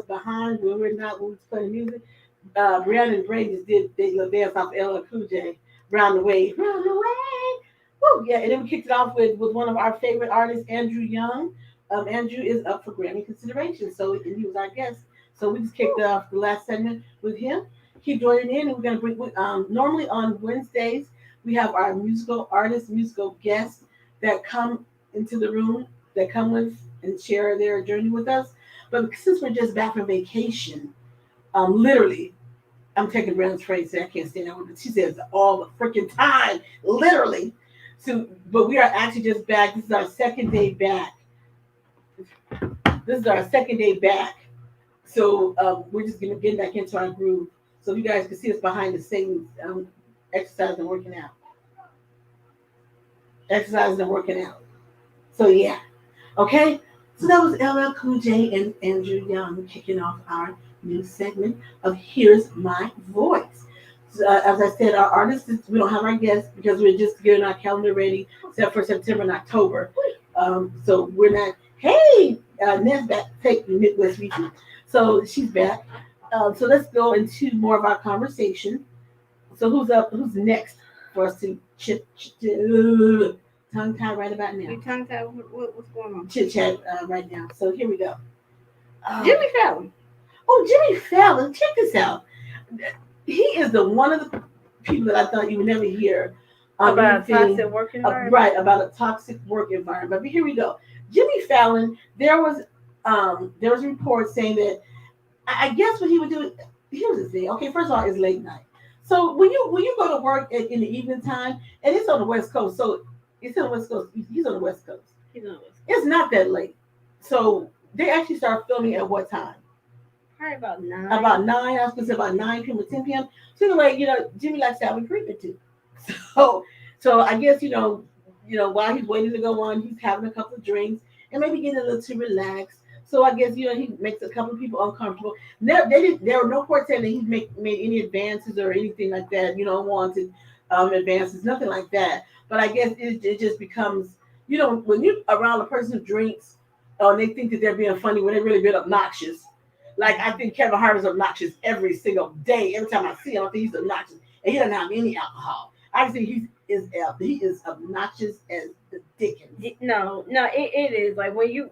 behind when we was playing music. Brianna and Bray just did they little dance off LL Cool J, Round the Way, Round the Way. Woo, yeah, and then we kicked it off with one of our favorite artists, Andrew Young. Andrew is up for Grammy consideration, so and he was our guest. So we just kicked off the last segment with him. Keep joining in, and we're gonna bring. Normally on Wednesdays we have our musical artists, musical guests that come into the room, that come with and share their journey with us. But since we're just back from vacation, literally, I'm taking Brandon's phrase. I can't stand that one, but she says all the freaking time, literally. So, but we are actually just back. This is our second day back. So we're just gonna get back into our groove. So you guys can see us behind the scenes, exercising and working out. So yeah, okay. So that was LL Cool J and Andrew Young kicking off our new segment of Here's My Voice. So, as I said, our artists, we don't have our guests because we're just getting our calendar ready, except for September and October. So we're not. Hey, Ned's back. Take the Midwest region. So she's back. So let's go into more of our conversation. So who's up? Who's next for us to tongue tie right about now? You tongue tie? What's going on? Chit chat right now. So here we go. Jimmy Fallon. Oh, Jimmy Fallon. Check this out. He is one of the people that I thought you would never hear about a toxic work environment. Right, about a toxic work environment. But here we go. Jimmy Fallon. There was a report saying that I guess what he would do. Here's the thing. Okay, first of all, it's late night. So when you go to work in the evening time, and it's on the West Coast, so it's on the West Coast. He's on the West Coast. It's not that late. So they actually start filming at what time? Probably about 9. About 9. I was going to say about 9 p.m. or 10 p.m. So anyway, Jimmy likes to have a drink or two. So I guess while he's waiting to go on, he's having a couple of drinks and maybe getting a little too relaxed. So I guess he makes a couple of people uncomfortable. There were no reports saying that he's made any advances or anything like that. Wanted advances, nothing like that. But I guess it just becomes when you're around a person who drinks, and they think that they're being funny when they're really being obnoxious. Like I think Kevin Hart is obnoxious every single day. Every time I see him, I think he's obnoxious, and he doesn't have any alcohol. I think he is obnoxious as the dickens. No, it is like when you.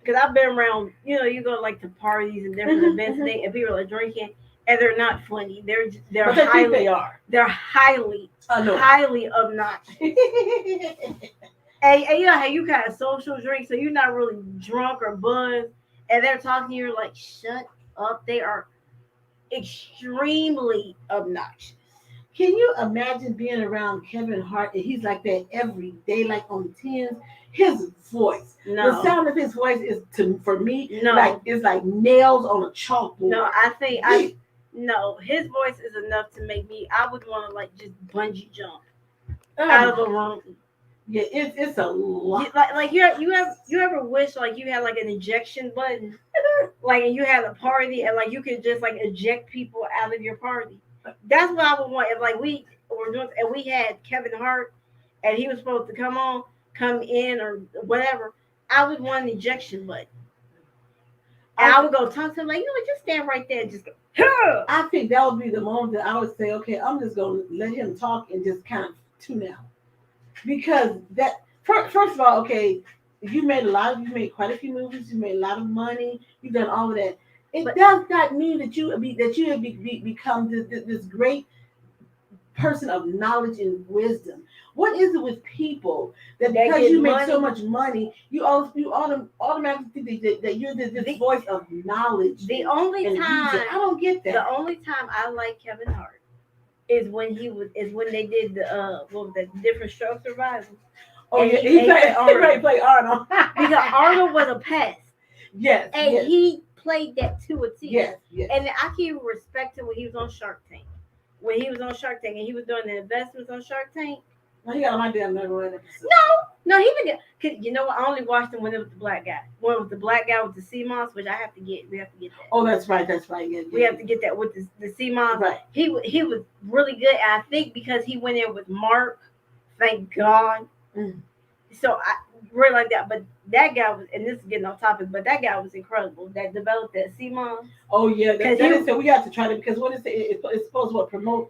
Because I've been around, you go like to parties and different events, and people are drinking, and they're not funny. They're highly obnoxious. and how you kind of social drink, so you're not really drunk or buzzed, and they're talking to you, like, shut up. They are extremely obnoxious. Can you imagine being around Kevin Hart and he's like that every day, like on 10s? His voice, the sound of his voice is for me it's like nails on a chalkboard. No, I think his voice is enough to make me. I would want to like just bungee jump out of a room. Yeah, it's a lot. Like you ever wish like you had like an ejection button, like and you had a party and like you could just like eject people out of your party. That's what I would want. If like we were doing and we had Kevin Hart and he was supposed to come in or whatever, I would want an ejection button. And I would go talk to him like, just stand right there and just go, Hur! I think that would be the moment that I would say, okay, I'm just going to let him talk and just kind of tune out. Because that, first of all, okay, you made quite a few movies, you made a lot of money, you've done all of that. It does not mean that you have become this great person of knowledge and wisdom. What is it with people that because you make so much money, you automatically think that you're this voice of knowledge? The only time I don't get that. The only time I like Kevin Hart is when they did the Different Strokes Revival. Oh yeah, he played Arnold. Because Arnold was a pest. Yes, and he played that to a T. Yes. And I can respect him when he was on Shark Tank. When he was on Shark Tank and he was doing the investments on Shark Tank. Well, he got on my damn number episode. No, he didn't get. You know what? I only watched him when it was the black guy. When it was the black guy with the sea moss, which I have to get. We have to get that. Oh, that's right. Yeah, we have to get that with the sea moss. Right. He was really good. And I think because he went in with Mark, thank God. so I really like that. But that guy was, and this is getting off topic, but that guy was incredible. That developed that CMOS. Oh yeah, Because that is so we have to try to because what is it? It's supposed to promote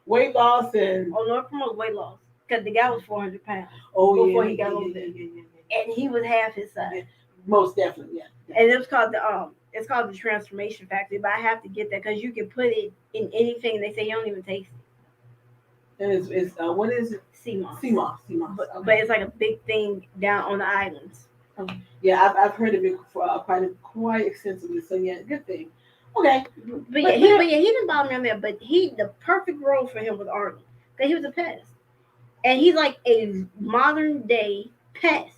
weight loss and Oh no, it promotes weight loss. Because the guy was 400 pounds before he got over there, and he was half his size. Yeah. Most definitely, yeah. And it was called it's called the Transformation Factory. But I have to get that because you can put it in anything. They say you don't even taste it. And it's what is it? CMOS. CMOS. But, Okay. but it's like a big thing down on the islands. Yeah, I've heard of it for quite extensively. So yeah, good thing. Okay. But yeah, he didn't bother me on there. But the perfect role for him was Arnold because he was a pest, and he's like a modern day pest.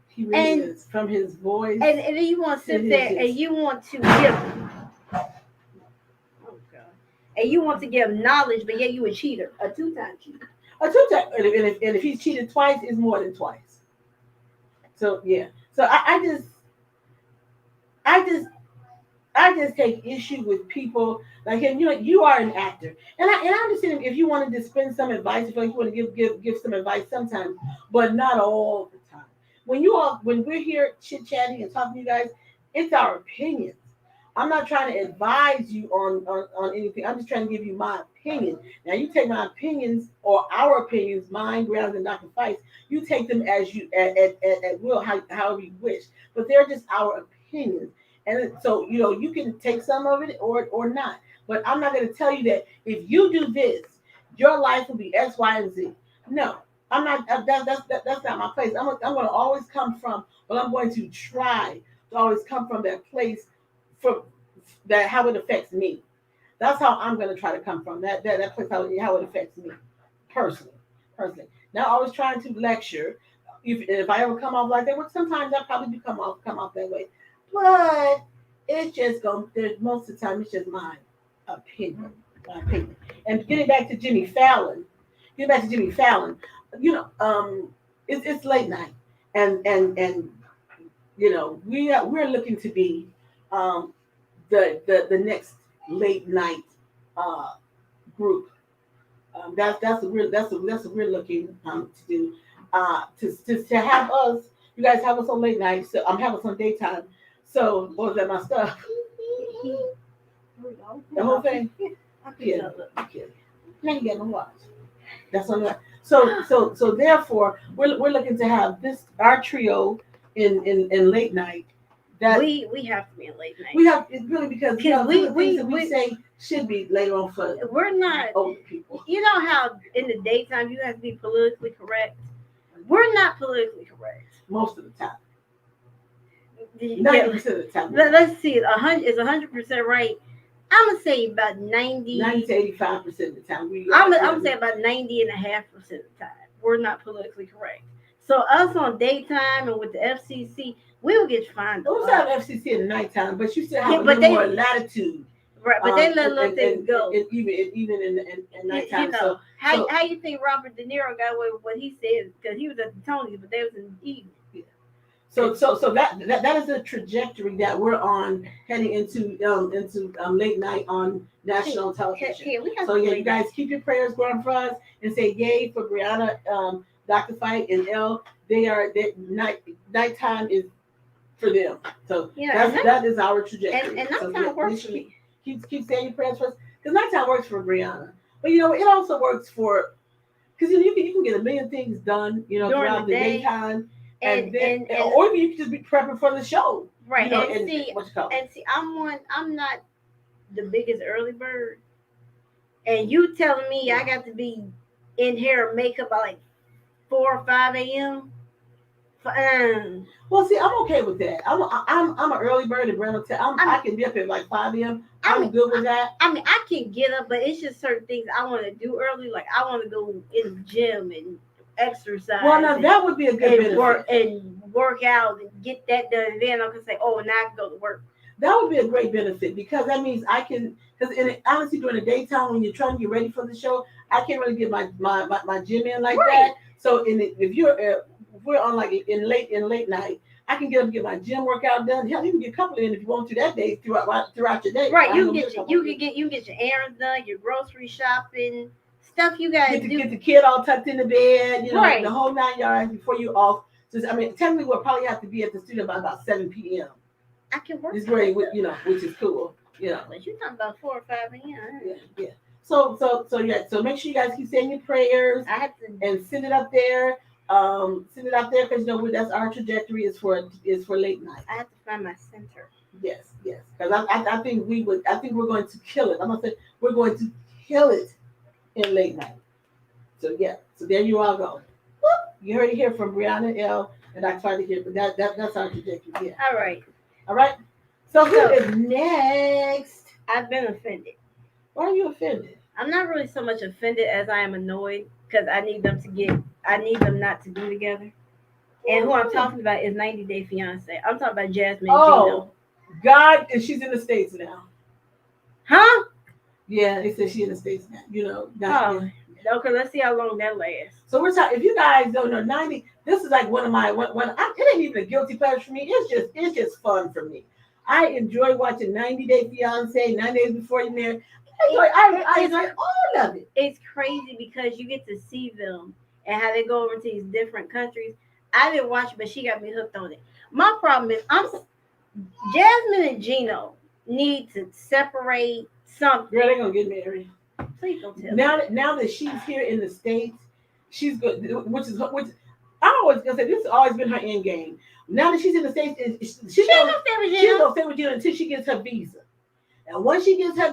He really is from his voice. And then you want to sit there and you want to give. Oh God! And you want to give knowledge, but yet you a cheater, a two-time cheater. A two-time, and if he's cheated twice, it's more than twice. So yeah. So I just take issue with people like him. You know, you are an actor, and I understand if you wanted to spend some advice, if you want to give some advice sometimes, but not all the time. When we're here chit chatting and talking to you guys, it's our opinions. I'm not trying to advise you on anything. I'm just trying to give you my opinion. Now you take my opinions or our opinions, mine, Grounds, and Dr. Feist. You take them as you at will, however you wish. But they're just our opinions. And so, you know, you can take some of it or not. But I'm not going to tell you that if you do this, your life will be X, Y, and Z. No, I'm not. That's not my place. I'm going to always come from, but I'm going to try to always come from that place from that how it affects me. That's how I'm going to try to come from that place how it affects me personally. Not always trying to lecture. If I ever come off like that, which sometimes I probably do come off that way. But it's just most of the time it's just my opinion. And getting back to Jimmy Fallon, you know, it's late night, and you know we're looking to be the next late night group. That's what we're looking to do. To have us, you guys have us on late night. So I'm having us on daytime. So what was that? My stuff. The whole thing. Yeah. Now you got no watch. That's on that. So therefore, we're looking to have our trio in late night. That we have to be in late night. We have it's really because we say should be later on for we're not older people. You know how in the daytime you have to be politically correct. We're not politically correct most of the time. 90% of the time. Let's see. 100% right. I'm gonna say about 90 to 85% of the time. I'm gonna say about 90.5% of the time. We're not politically correct. So us on daytime and with the FCC, we will get fined. We also have FCC in the nighttime, but you still have a little more latitude. Right, but they let little things go. Even in nighttime. You know, how you think Robert De Niro got away with what he said because he was at the Tonys, but they was in the evening. Yeah. So that is the trajectory that we're on heading into late night on national television. So yeah, you guys keep your prayers going for us and say yay for Brianna, Dr. Fight, and Elle. Nighttime is for them. So that is our trajectory. And nighttime works for me. Keep saying your prayers first because nighttime works for Brianna. But you know it also works for because you can get a million things done throughout the daytime. And or you can just be prepping for the show, right? See, I'm not the biggest early bird, and you telling me I got to be in hair and makeup by like 4 or 5 a.m. Well, see, I'm okay with that. I'm an early bird, and Brandon, I can be up at like 5 a.m. I'm good with that. I mean, I can get up, but it's just certain things I want to do early. Like I want to go in the gym and exercise. Well, now that would be a good benefit. Work out and get that done. And then I can say, oh, now I can go to work. That would be a great benefit because that means I can. Because honestly, during the daytime when you're trying to get ready for the show, I can't really get my gym in like that. So if we're on like in late night, I can get up and get my gym workout done. Hell, you can get a couple in if you want to that day throughout your day. Right, you can get your errands done, your grocery shopping, stuff you gotta do. Get the kid all tucked in the bed, you know, Right. the whole 9 yards before you off. So, I mean, technically we'll probably have to be at the studio by about 7 p.m. I can work. It's great, you know, which is cool, you know. But you're talking about 4 or 5 a.m. Yeah. So make sure you guys keep saying your prayers I have to. and send it up there. Send it up there because you know that's our trajectory is for late night. I have to find my center. Yes. Because I think we're going to kill it. I'm gonna say we're going to kill it in late night. So yeah. So there you all go. Whoop. You heard it here from Brianna L. And I tried to hear, but that's our trajectory. Yeah. All right. So who is next? I've been offended. Why are you offended? I'm not really so much offended as I am annoyed because I need them not to be together. And who I'm talking about is 90 Day Fiance. I'm talking about Jasmine and Gino. God, and she's in the States now. Huh? Yeah, they said she's in the States now. You know. Okay, let's see how long that lasts. So we're talking. If you guys don't know, 90. This is like one of my it ain't even a guilty pleasure for me. It's just fun for me. I enjoy watching 90 Day Fiance, 9 Days Before You Marry. I enjoy all of it. It's crazy because you get to see them and how they go over to these different countries. I didn't watch it, but she got me hooked on it. My problem is Jasmine and Gino need to separate something. Girl, they're gonna get married. Please don't tell me. Now that she's here in the States, she's good. Which I always gonna say this has always been her end game. Now that she's in the States, she's gonna stay with Gino until she gets her visa. And once she gets her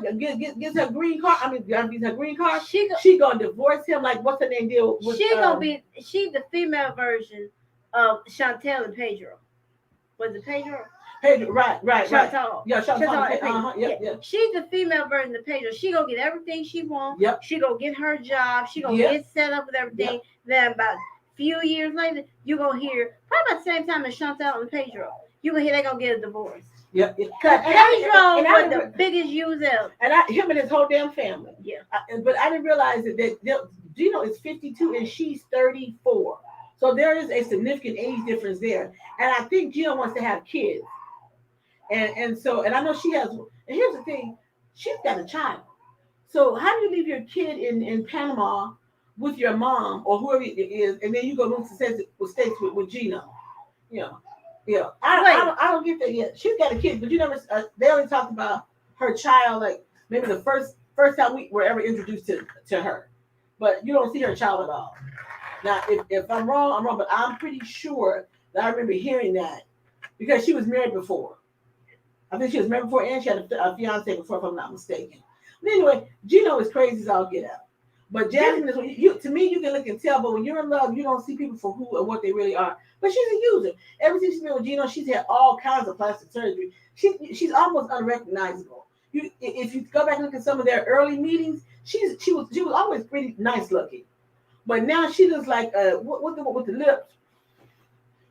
green card, her green card, she gonna divorce him. Like what's her name deal? She's the female version of Chantel and Pedro. Was it Pedro? Pedro, right. Chantal. Yeah, Chantal. Yeah. She's the female version of Pedro. She gonna get everything she wants. Yep. She gonna get her job. She gonna get set up with everything. Yep. Then about a few years later, you gonna hear probably about the same time as Chantal and Pedro. You gonna hear they gonna get a divorce. Yep. Because Pedro was the biggest user. And him and his whole damn family. Yeah. But I didn't realize that Gino is 52 and she's 34. So there is a significant age difference there. And I think Gino wants to have kids. And I know she has, and here's the thing, she's got a child. So how do you leave your kid in Panama with your mom or whoever it is, and then you go move to States with Gino? Yeah. I don't get that yet. She's got a kid, but you never. They only talked about her child, like maybe the first time we were ever introduced to her, but you don't see her child at all. Now, if I'm wrong, I'm wrong, but I'm pretty sure that I remember hearing that because she was married before. I think she was married before, and she had a fiance before, if I'm not mistaken. But anyway, Gino is crazy as all get out. But Jasmine is, to me, you can look and tell, but when you're in love, you don't see people for who and what they really are. But she's a user. Ever since she's been with Gino, she's had all kinds of plastic surgery. She's almost unrecognizable. If you go back and look at some of their early meetings, she was always pretty nice looking. But now she looks like with the lips,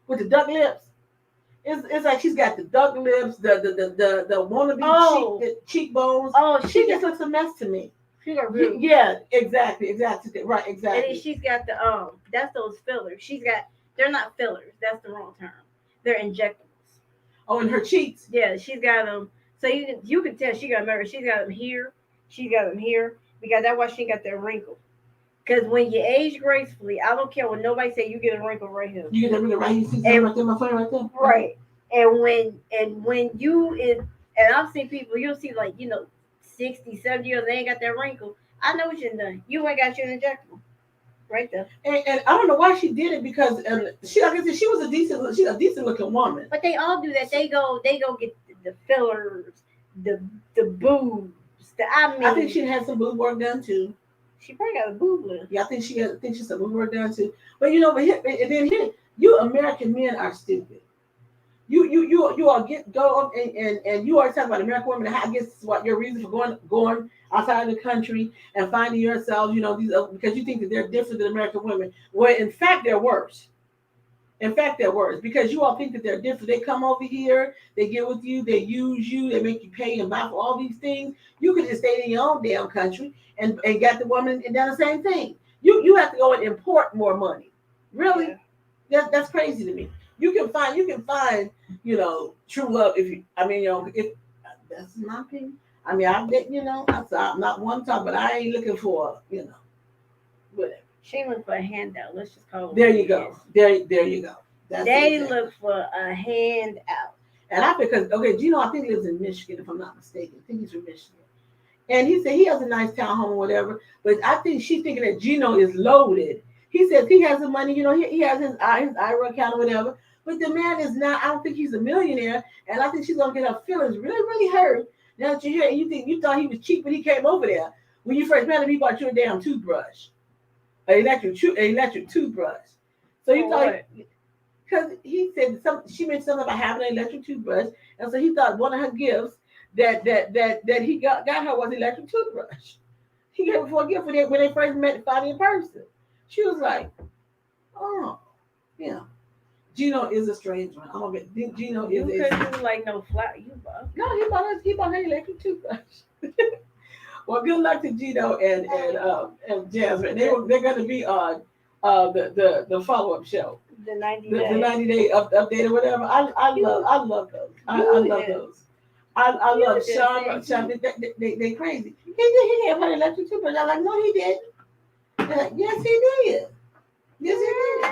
with the duck lips. It's like she's got the duck lips, the wannabe cheekbones. Oh, she just looks a mess to me. Yeah, exactly. Right, exactly. And then she's got the that's those fillers. They're not fillers. That's the wrong term. They're injectables. Oh, in her cheeks. Yeah, she's got them. So you can tell she got married. She's got them here. She's got them here because that's why she got that wrinkle. Because when you age gracefully, I don't care what nobody say. You get a wrinkle right here. You get a wrinkle right here. You see something right there, my friend, right there. Right. And when I've seen people, you'll see 60, 70 years, they ain't got that wrinkle. I know what you're doing. You ain't got your injectable. Right there. And I don't know why she did it because she's a decent looking woman. But they all do that. They go get the fillers, the boobs. I think she had some boob work done too. She probably got a boob lift. Yeah, I think she's some boob work done too. But here, you American men are stupid. You all go and you always talk about American women. I guess this is what your reason for going outside the country and finding yourselves, these because you think that they're different than American women. Well, in fact, they're worse. Because you all think that they're different. They come over here, they get with you, they use you, they make you pay and buy for all these things. You could just stay in your own damn country and get the woman and done the same thing. You have to go and import more money. Really? Yeah. That's crazy to me. You can find, true love if that's my opinion. I bet, I'm not one time, but I ain't looking for, whatever. She look for a handout. Let's just call it. There you go. There you go. That's they exactly. look for a handout. And I because Gino, I think lives in Michigan, if I'm not mistaken. I think he's from Michigan. And he said he has a nice townhome or whatever, but I think she's thinking that Gino is loaded. He says he has the money, he has his IRA account or whatever, but the man is not. I don't think he's a millionaire, and I think she's gonna get her feelings really, really hurt. Now that you're here, and you thought he was cheap when he came over there. When you first met him, he bought you a damn toothbrush, an electric toothbrush. So you thought, because he said she mentioned something about having an electric toothbrush, and so he thought one of her gifts that he got her was an electric toothbrush. He gave her for a gift when they first met Fanny in person. She was like, oh, yeah. Gino is a strange one. I'm gonna get Gino You is couldn't do like no flat. You bought. no, he bought her electric toothbrush. Well, good luck to Gino and Jasmine. They're gonna be on the follow-up show. The 90 The days. 90-day update or whatever. I love those. I love those. I love Sean. They crazy. He gave her an electric toothbrush. I'm like, no, he didn't. They're like, yes, he did. Yes, he did.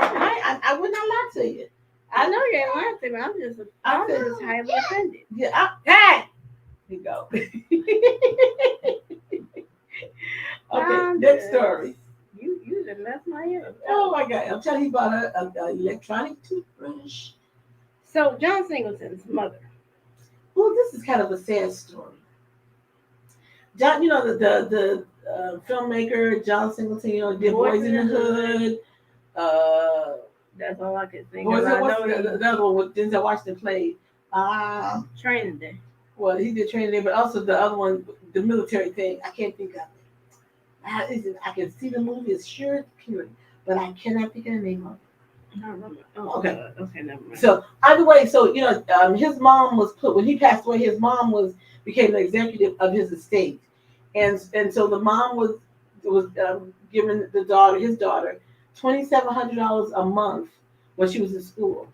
I would not lie to you. I know you ain't lying to me. I'm just highly offended. Yeah. Hey, here you go. Okay, next story. You done messed my head up. Oh my God! I'm telling you, he bought an electronic toothbrush. So John Singleton's mother. Well, this is kind of a sad story. John, the filmmaker John Singleton, did Boys in the Hood. That's all I can think Boys, of. the other one with Denzel Washington played. Training Day. Well, he did Training Day, but also the other one, the military thing. I can't think of it. I can see the movie. It's sure pure, but I cannot think of the name of it. I don't remember. Oh, Okay. Okay, never mind. So either way, his mom was when he passed away. His mom became the executive of his estate, and so the mom was giving his daughter $2,700 a month when she was in school,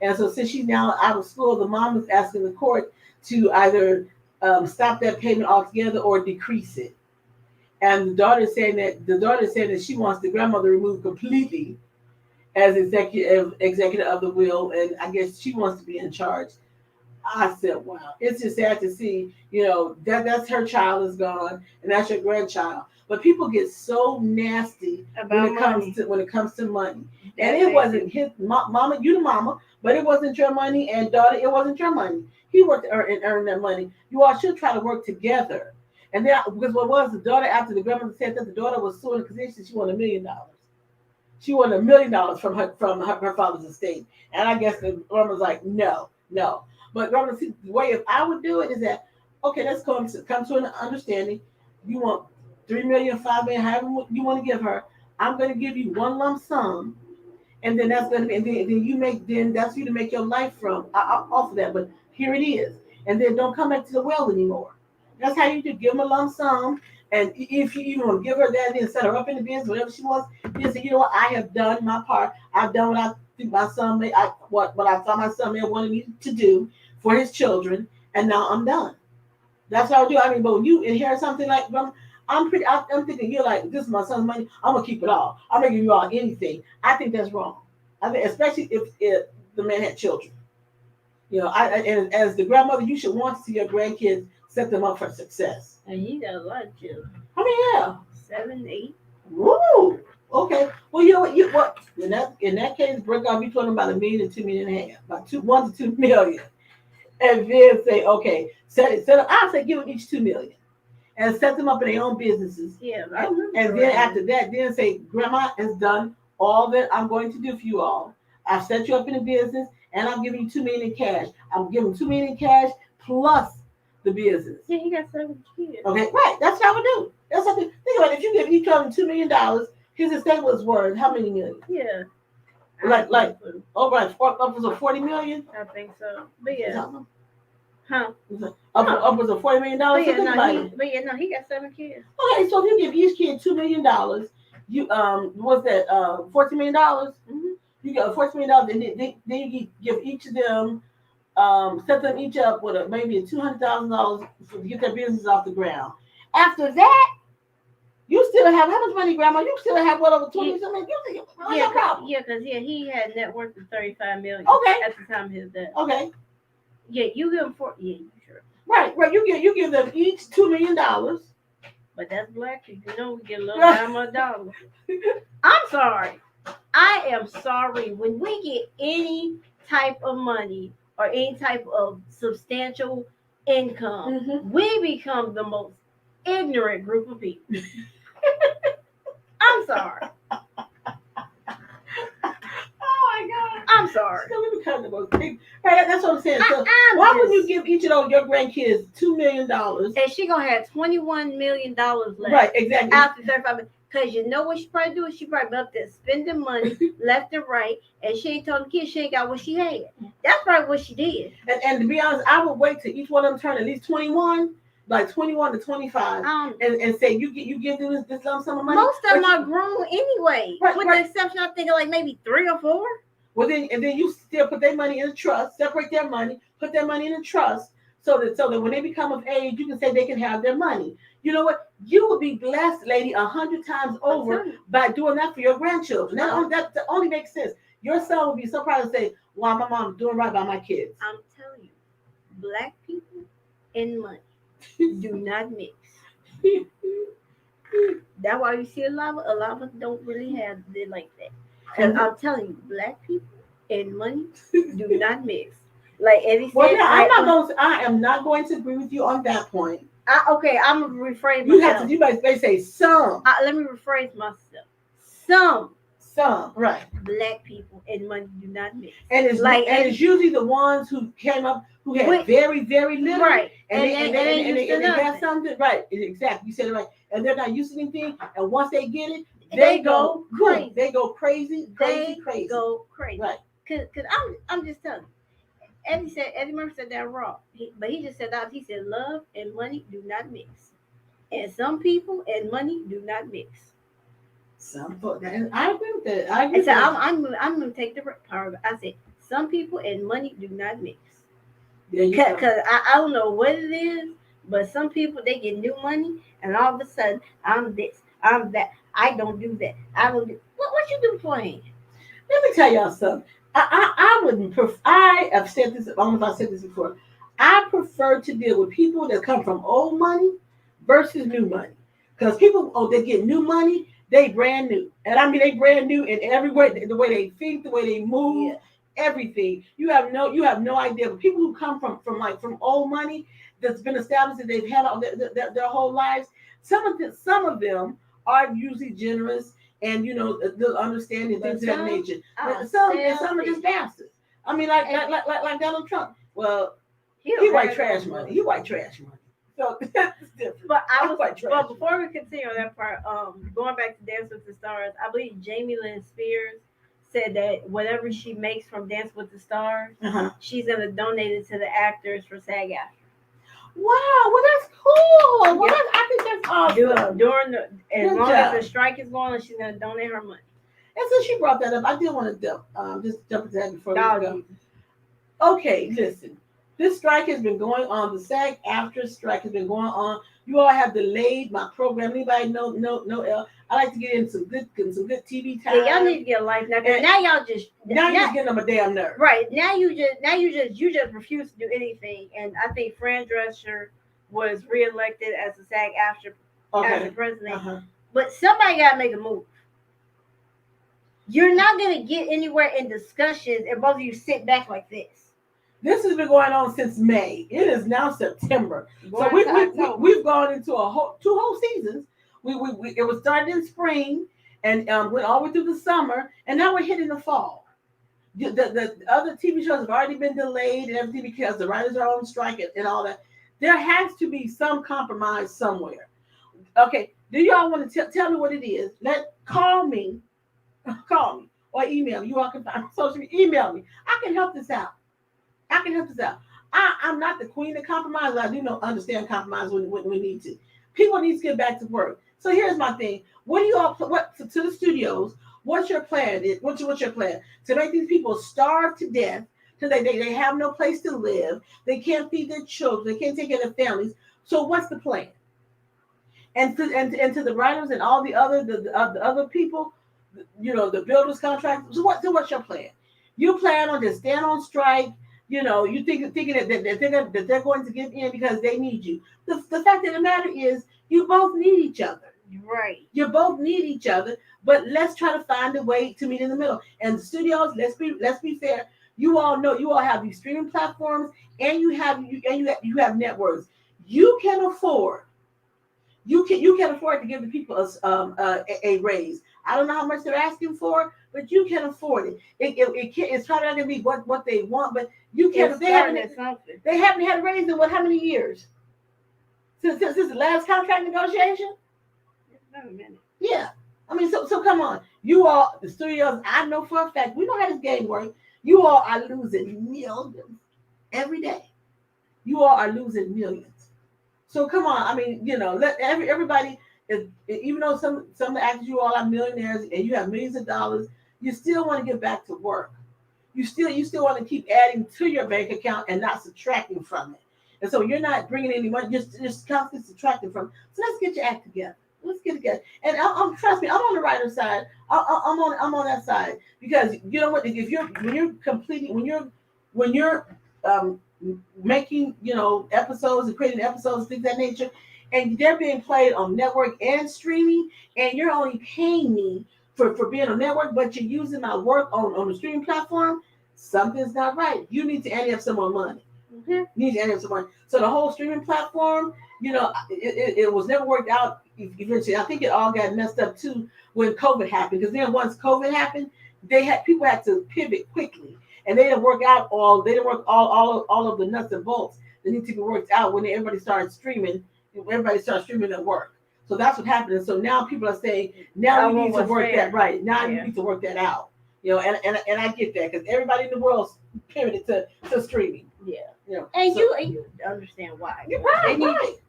and so since she's now out of school, the mom is asking the court to either stop that payment altogether or decrease it. And the daughter is saying that she wants the grandmother removed completely as executive of the will, and I guess she wants to be in charge. I said, wow, it's just sad to see, that's her child is gone, and that's your grandchild. But people get so nasty when it comes to money. And it wasn't his mama, you the mama, but it wasn't your money, and daughter, it wasn't your money. He worked to earn that money. You all should try to work together. And then, because what was the daughter, after the grandmother said that the daughter was suing because she won $1 million. She won $1 million from her father's estate. And I guess the grandma was like, no. But grandma, the way if I would do it is that, okay, let's come to an understanding. You want $3 million, $5 million, however you want to give her. I'm going to give you one lump sum, and then that's going to be, and then that's you to make your life from off of that. But here it is, and then don't come back to the well anymore. That's how you do. Give them a lump sum, and if you want to give her that, then set her up in the business, whatever she wants. Then say, you know what? I have done my part. I've done what I think my son may, what I thought my son may have wanted me to do for his children, and now I'm done. That's how I do. I mean, but when you inherit something like, I'm thinking you're like, this is my son's money. I'm gonna keep it all. I'm gonna give you all anything. I think that's wrong. I think, especially if the man had children. And as the grandmother, you should want to see your grandkids set them up for success. And he got a lot of children. I mean, yeah. 7, 8. Woo! Okay. Well, you know what? In that case, break off. You told them about $1 million and $2.5 million, about 1 to 2 million, and then say, okay, set up. I say give them each $2 million, and set them up in their own businesses. Yeah. And then after that, then say, Grandma has done all that I'm going to do for you all. I've set you up in a business, and I'm giving you $2 million in cash. I'm giving $2 million in cash plus the business. Yeah, he got 7 kids. Okay, right. That's how we do. That's something. Think about it. If you give each of them $2 million, his estate was worth how many million? Yeah. Like, right, upwards of 40 million. I think so. But yeah. Huh? Upwards of $40 million. But he got 7 kids. Okay, so if you give each kid $2 million, you what's that? $14 million. Mm-hmm. You got $14 million, and then you give each of them. Set them each up with maybe $200,000 to get their business off the ground. After that, You still have how much money, Grandma? You still have what, over 20 something? What's your problem? because he had net worth of 35 million. Okay. At the time of his death. Okay. Yeah, you give him sure. Right. You give them each $2 million. But that's black people. You know we get a little dime or a dollar. I'm sorry. I am sorry. When we get any type of money or any type of substantial income, we become the most ignorant group of people. I'm sorry. Oh my God. I'm sorry. So we become the most big. Right, that's what I'm saying. So why would you give each of those your grandkids $2 million? And she gonna have $21 million left. Right, exactly. After 35 million. Because you know what she probably do? She probably up there spending money left and right, and she ain't told the kids she ain't got what she had. That's probably what she did. And to be honest, I would wait till each one of them turn at least 21, like 21 to 25, and say you give them this lump sum of money. Most of them are grown anyway, with the exception, I think, of like maybe 3 or 4. Well, then you still put their money in a trust, separate their money, put their money in a trust, so that when they become of age, you can say they can have their money. You know what? You would be blessed, lady, 100 times over by doing that for your grandchildren. That only makes sense. Your son would be so proud to say, "Wow, my mom's doing right by my kids." I'm telling you, black people and money do not mix. That's why you see a lot of us don't really have it like that. Because I'm telling you, black people and money do not mix. Like Eddie said, I am not going to agree with you on that point. Okay, I'm gonna rephrase myself. You might say some. Let me rephrase myself. Some right. Black people and money do not mix. And it's usually the ones who came up who had very, very little. Right. And they got something. Right. Exactly. You said it right. And they're not used to anything. And once they get it, they go crazy. They go crazy. They go crazy. Right. Cause I'm just telling you. Eddie Murphy said that wrong. But he just said that. He said love and money do not mix. And some people and money do not mix. I agree with that. I'm going to take the part of it. I said some people and money do not mix. Because I don't know what it is, but some people, they get new money, and all of a sudden, I'm this, I'm that. I don't do that. I don't do. What you do beforehand? Let me tell y'all something. I wouldn't prefer. I have said this. I don't know if I said this before. I prefer to deal with people that come from old money versus new money. Because people, they get new money, they brand new. And I mean, they brand new in every way, the way they think, the way they move, everything. You have no idea. But people who come from old money that's been established, that they've had all their whole lives, some of them are usually generous and, they'll understand and things of that nature. Some are just bastards. I mean, like Donald Trump. Well, he white trash money. He white trash money. So that's different. But before we continue on that part, going back to Dance with the Stars, I believe Jamie Lynn Spears said that whatever she makes from Dance with the Stars, she's gonna donate it to the actors for SAG-AFTRA. Wow, well that's cool. Well, I think that's awesome. As long as the strike is going, she's gonna donate her money. And so she brought that up. I did want to just jump into that before we go. Okay, listen. This strike has been going on. The SAG-AFTRA strike has been going on. You all have delayed my program. Anybody know? I like to get in some good TV time. Yeah, y'all need to get a life now. Now y'all just you're just getting on my damn nerve. Right now you just refuse to do anything. And I think Fran Drescher was reelected as a SAG-AFTRA as the president. But somebody got to make a move. You're not going to get anywhere in discussions if both of you sit back like this. This has been going on since May. It is now September. So we've gone into two whole seasons. It was started in spring and went all the way through the summer, and now we're hitting the fall. The other TV shows have already been delayed and everything because the writers are on strike and all that. There has to be some compromise somewhere. Okay, do y'all want to tell me what it is? Call me or email me. You all can find social media. Email me. I can help this out. I'm not the queen of compromise. I do understand compromise when we need to. People need to get back to work. So here's my thing. What do you all to the studios? What's your plan? What's your plan to make these people starve to death? Because they have no place to live. They can't feed their children. They can't take care of their families. So what's the plan? and to the writers and all the other the other people, the builders contractors. So what's your plan? You plan on just stand on strike. You thinking that they're going to give in because they need you. The fact of the matter is, you both need each other. Right. You both need each other, but let's try to find a way to meet in the middle. And the studios, let's be fair. You all know, you all have these streaming platforms, and you have networks. You can afford to give the people a raise. I don't know how much they're asking for, but you can afford it. It's probably not going to be what they want, but you can. They haven't had a raise in how many years? Since the last contract negotiation? It's been a minute. Yeah. I mean, so come on. You all, the studios, I know for a fact, we know how this game works. You all are losing millions every day. You all are losing millions. So come on. I mean, let everybody, even though some of the actors, you all are millionaires and you have millions of dollars, you still want to get back to work. You still want to keep adding to your bank account and not subtracting from it. And so you're not bringing any money, just constantly subtracting from it. So let's get your act together. Let's get together. And trust me, I'm on the writer side. I'm on that side, because you know what? When you're making episodes and creating episodes, things of that nature, and they're being played on network and streaming, and you're only paying me for being on network, but you're using my work on the streaming platform, something's not right. You need to ante up some more money. Mm-hmm. You need to ante up some money. So the whole streaming platform, it was never worked out eventually. I think it all got messed up too when COVID happened, because then once COVID happened, people had to pivot quickly, and they didn't work all of the nuts and bolts that need to be worked out when everybody started streaming. Everybody started streaming at work. So that's what happened. And so now people are saying, now you need to work that right. Now you need to work that out. And I get that, because everybody in the world pivoted to streaming. Yeah. And you understand why. You're right.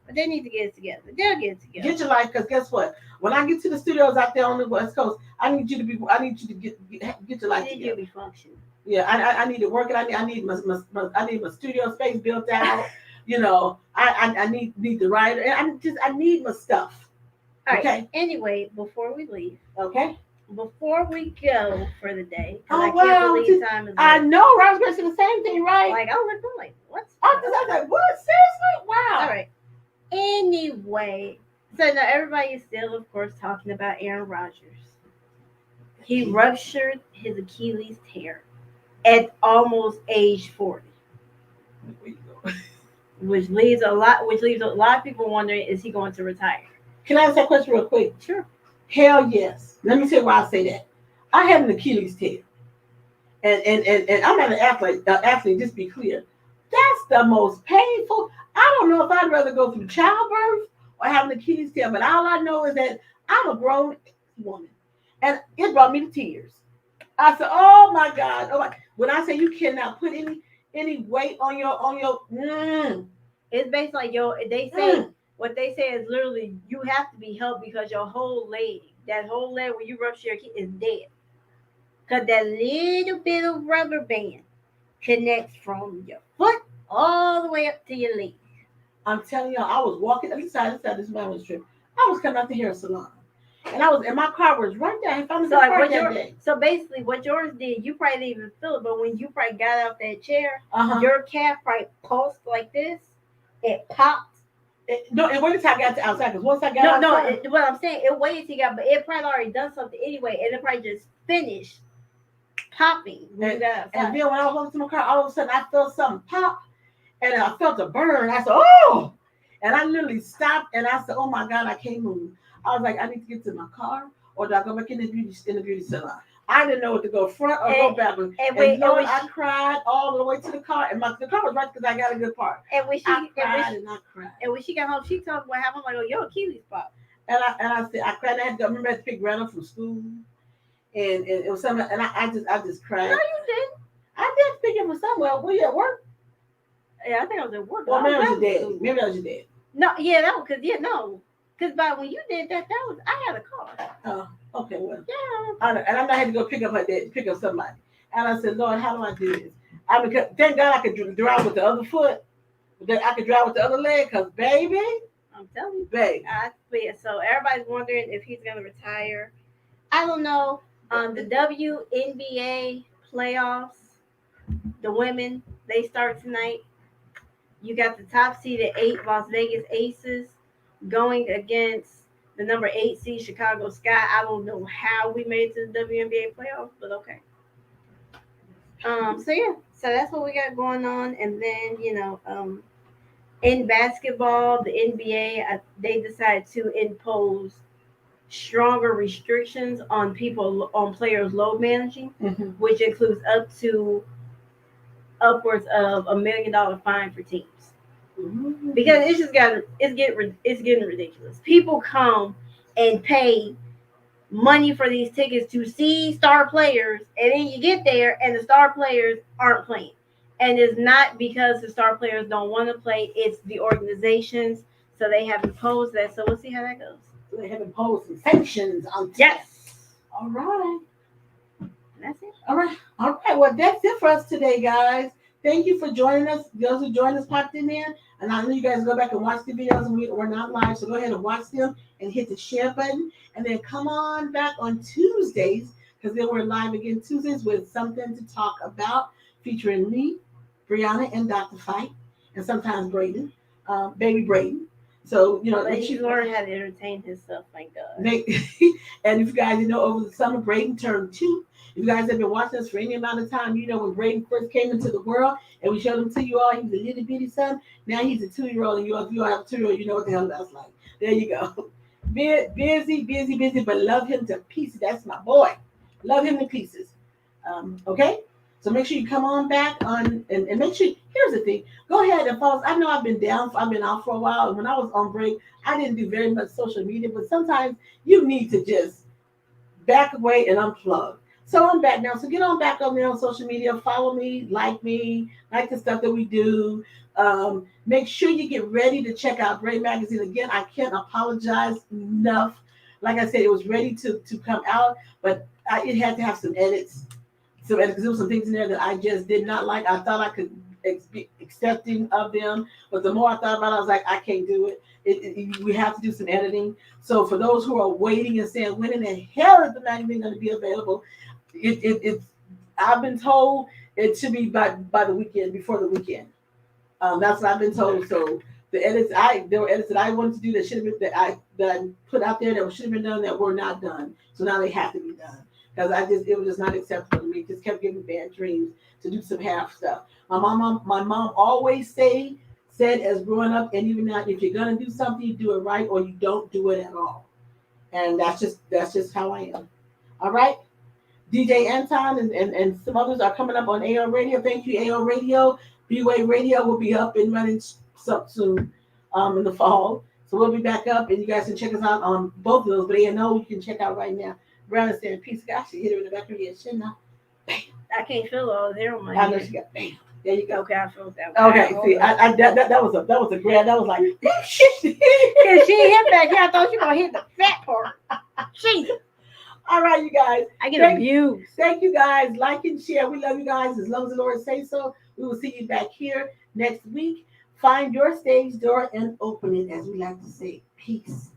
But they need to get it together. They'll get it together. Get your life, because guess what? When I get to the studios out there on the West Coast, I need you to get your life together. You to be functioning. Yeah, I need to work it. I need my studio space built out. I need the writer, and I need my stuff. All right. Okay. Anyway, before we leave. Okay. Before we go for the day, I can't believe time is. I know. I was going to say the same thing, right? I was like, what? I was like, what? Seriously? Wow. All right. Anyway, so now everybody is still, of course, talking about Aaron Rodgers. He ruptured his Achilles tear at almost age 40, which leaves a lot of people wondering, is he going to retire? Can I ask that question real quick? Sure. Hell yes. Let me tell you why I say that. I have an Achilles tear, and I'm not an athlete. Just be clear. That's the most painful. I don't know if I'd rather go through childbirth or have an Achilles tear, but all I know is that I'm a grown woman, and it brought me to tears. I said, "Oh my God!" Oh my. When I say you cannot put any weight on your, it's basically like they say. What they say is literally you have to be helped, because your whole leg, that whole leg where you rupture your key, is dead. Because that little bit of rubber band connects from your foot all the way up to your leg. I'm telling y'all, I was walking this man was trip. I was coming out the hair salon, and my car was right there. I found So basically, what yours did, you probably didn't even feel it, but when you probably got out that chair, your calf probably pulsed like this. It popped. It waited until I got to outside, because once I got outside. What I'm saying, it waited till you got, but it probably already done something anyway, and it probably just finished popping when you got outside. And then when I was walking to my car, all of a sudden I felt something pop, and I felt a burn. I said, "Oh!" And I literally stopped, and I said, "Oh my God, I can't move." I was like, "I need to get to my car, or do I go back in the beauty salon?" I didn't know what to go front or go backwards. I cried all the way to the car, and the car was right because I got a good part. And when I cried. And when she got home, she told me what happened. I'm like, "Oh, your Achilles popped." And I said, I cried. I remember I had to pick Grandma from school, and it was something. And I just cried. No, you didn't. I did pick him from somewhere. Were you at work? Yeah, I think I was at work. Well, maybe that was your dad. No, yeah, that was because by when you did that was I had a car. Oh. Okay, well, yeah. And I had to go pick up her dad, pick up somebody. And I said, "Lord, how do I do this?" I mean, thank God I could drive with the other foot. I could drive with the other leg, because baby, I'm telling you. Babe. But yeah, so everybody's wondering if he's gonna retire. I don't know. The WNBA playoffs, the women, they start tonight. You got the top seeded 8 Las Vegas Aces going against the number 8 seed Chicago Sky. I don't know how we made it to the WNBA playoffs, but okay. So yeah, so that's what we got going on, and then in basketball, the NBA they decided to impose stronger restrictions on players load managing, which includes up to upwards of $1 million fine for teams. Because it's getting ridiculous. People come and pay money for these tickets to see star players, and then you get there and the star players aren't playing. And it's not because the star players don't want to play, it's the organizations. So they have imposed that. So we'll see how that goes. So they have imposed some sanctions on. Yes. All right. That's it. All right. Well, that's it for us today, guys. Thank you for joining us. Those who joined us popped in there. And I know you guys go back and watch the videos, and we're not live. So go ahead and watch them and hit the share button. And then come on back on Tuesdays, because then we're live again Tuesdays with something to talk about, featuring me, Brianna, and Dr. Fight, and sometimes Braden, baby Braden. So, but he's learning how to entertain himself, thank God. And if you guys over the summer, Braden turned 2. If you guys have been watching us for any amount of time, when Braden first came into the world and we showed him to you all, he was a little bitty son. Now he's a 2-year-old, and if you have a 2-year-old, you know what the hell that's like. There you go. Busy, but love him to pieces. That's my boy. Love him to pieces. Okay? So make sure you come on back on, and make sure, here's the thing. Go ahead and follow us. I know I've been out for a while. And when I was on break, I didn't do very much social media, but sometimes you need to just back away and unplug. So I'm back now. So get on back over there on social media. Follow me, like the stuff that we do. Make sure you get ready to check out Bray Magazine. Again, I can't apologize enough. Like I said, it was ready to come out, but it had to have some edits. Because there were some things in there that I just did not like. I thought I could be accepting of them, but the more I thought about it, I was like, I can't do it. We have to do some editing. So for those who are waiting and saying, when in the hell is the magazine going to be available? I've been told it should be by the weekend, before the weekend. That's what I've been told. So there were edits that I wanted to do that should have been that I put out there that should have been done that were not done. So now they have to be done, because it was just not acceptable to me. It just kept giving me bad dreams to do some half stuff. My mom always said as growing up, and even now, if you're gonna do something, you do it right, or you don't do it at all. And that's just how I am. All right. DJ Anton and some others are coming up on AO Radio. Thank you, AO Radio. B-Way Radio will be up and running soon in the fall. So we'll be back up, and you guys can check us out on both of those. But ANO you can check out right now. Brown saying, "Peace, God." She hit her in the back of the head. Shouldn't I? Bam. I can't feel all there on my I know head. she got bam. There you go. Okay, I felt that. Okay, see, that was a grab. That was like, she hit back here. I thought you were gonna hit the fat part. Jesus. All right, you guys. I get abused. Thank you, guys. Like and share. We love you guys. As long as the Lord say so, we will see you back here next week. Find your stage door and open it, as we like to say. Peace.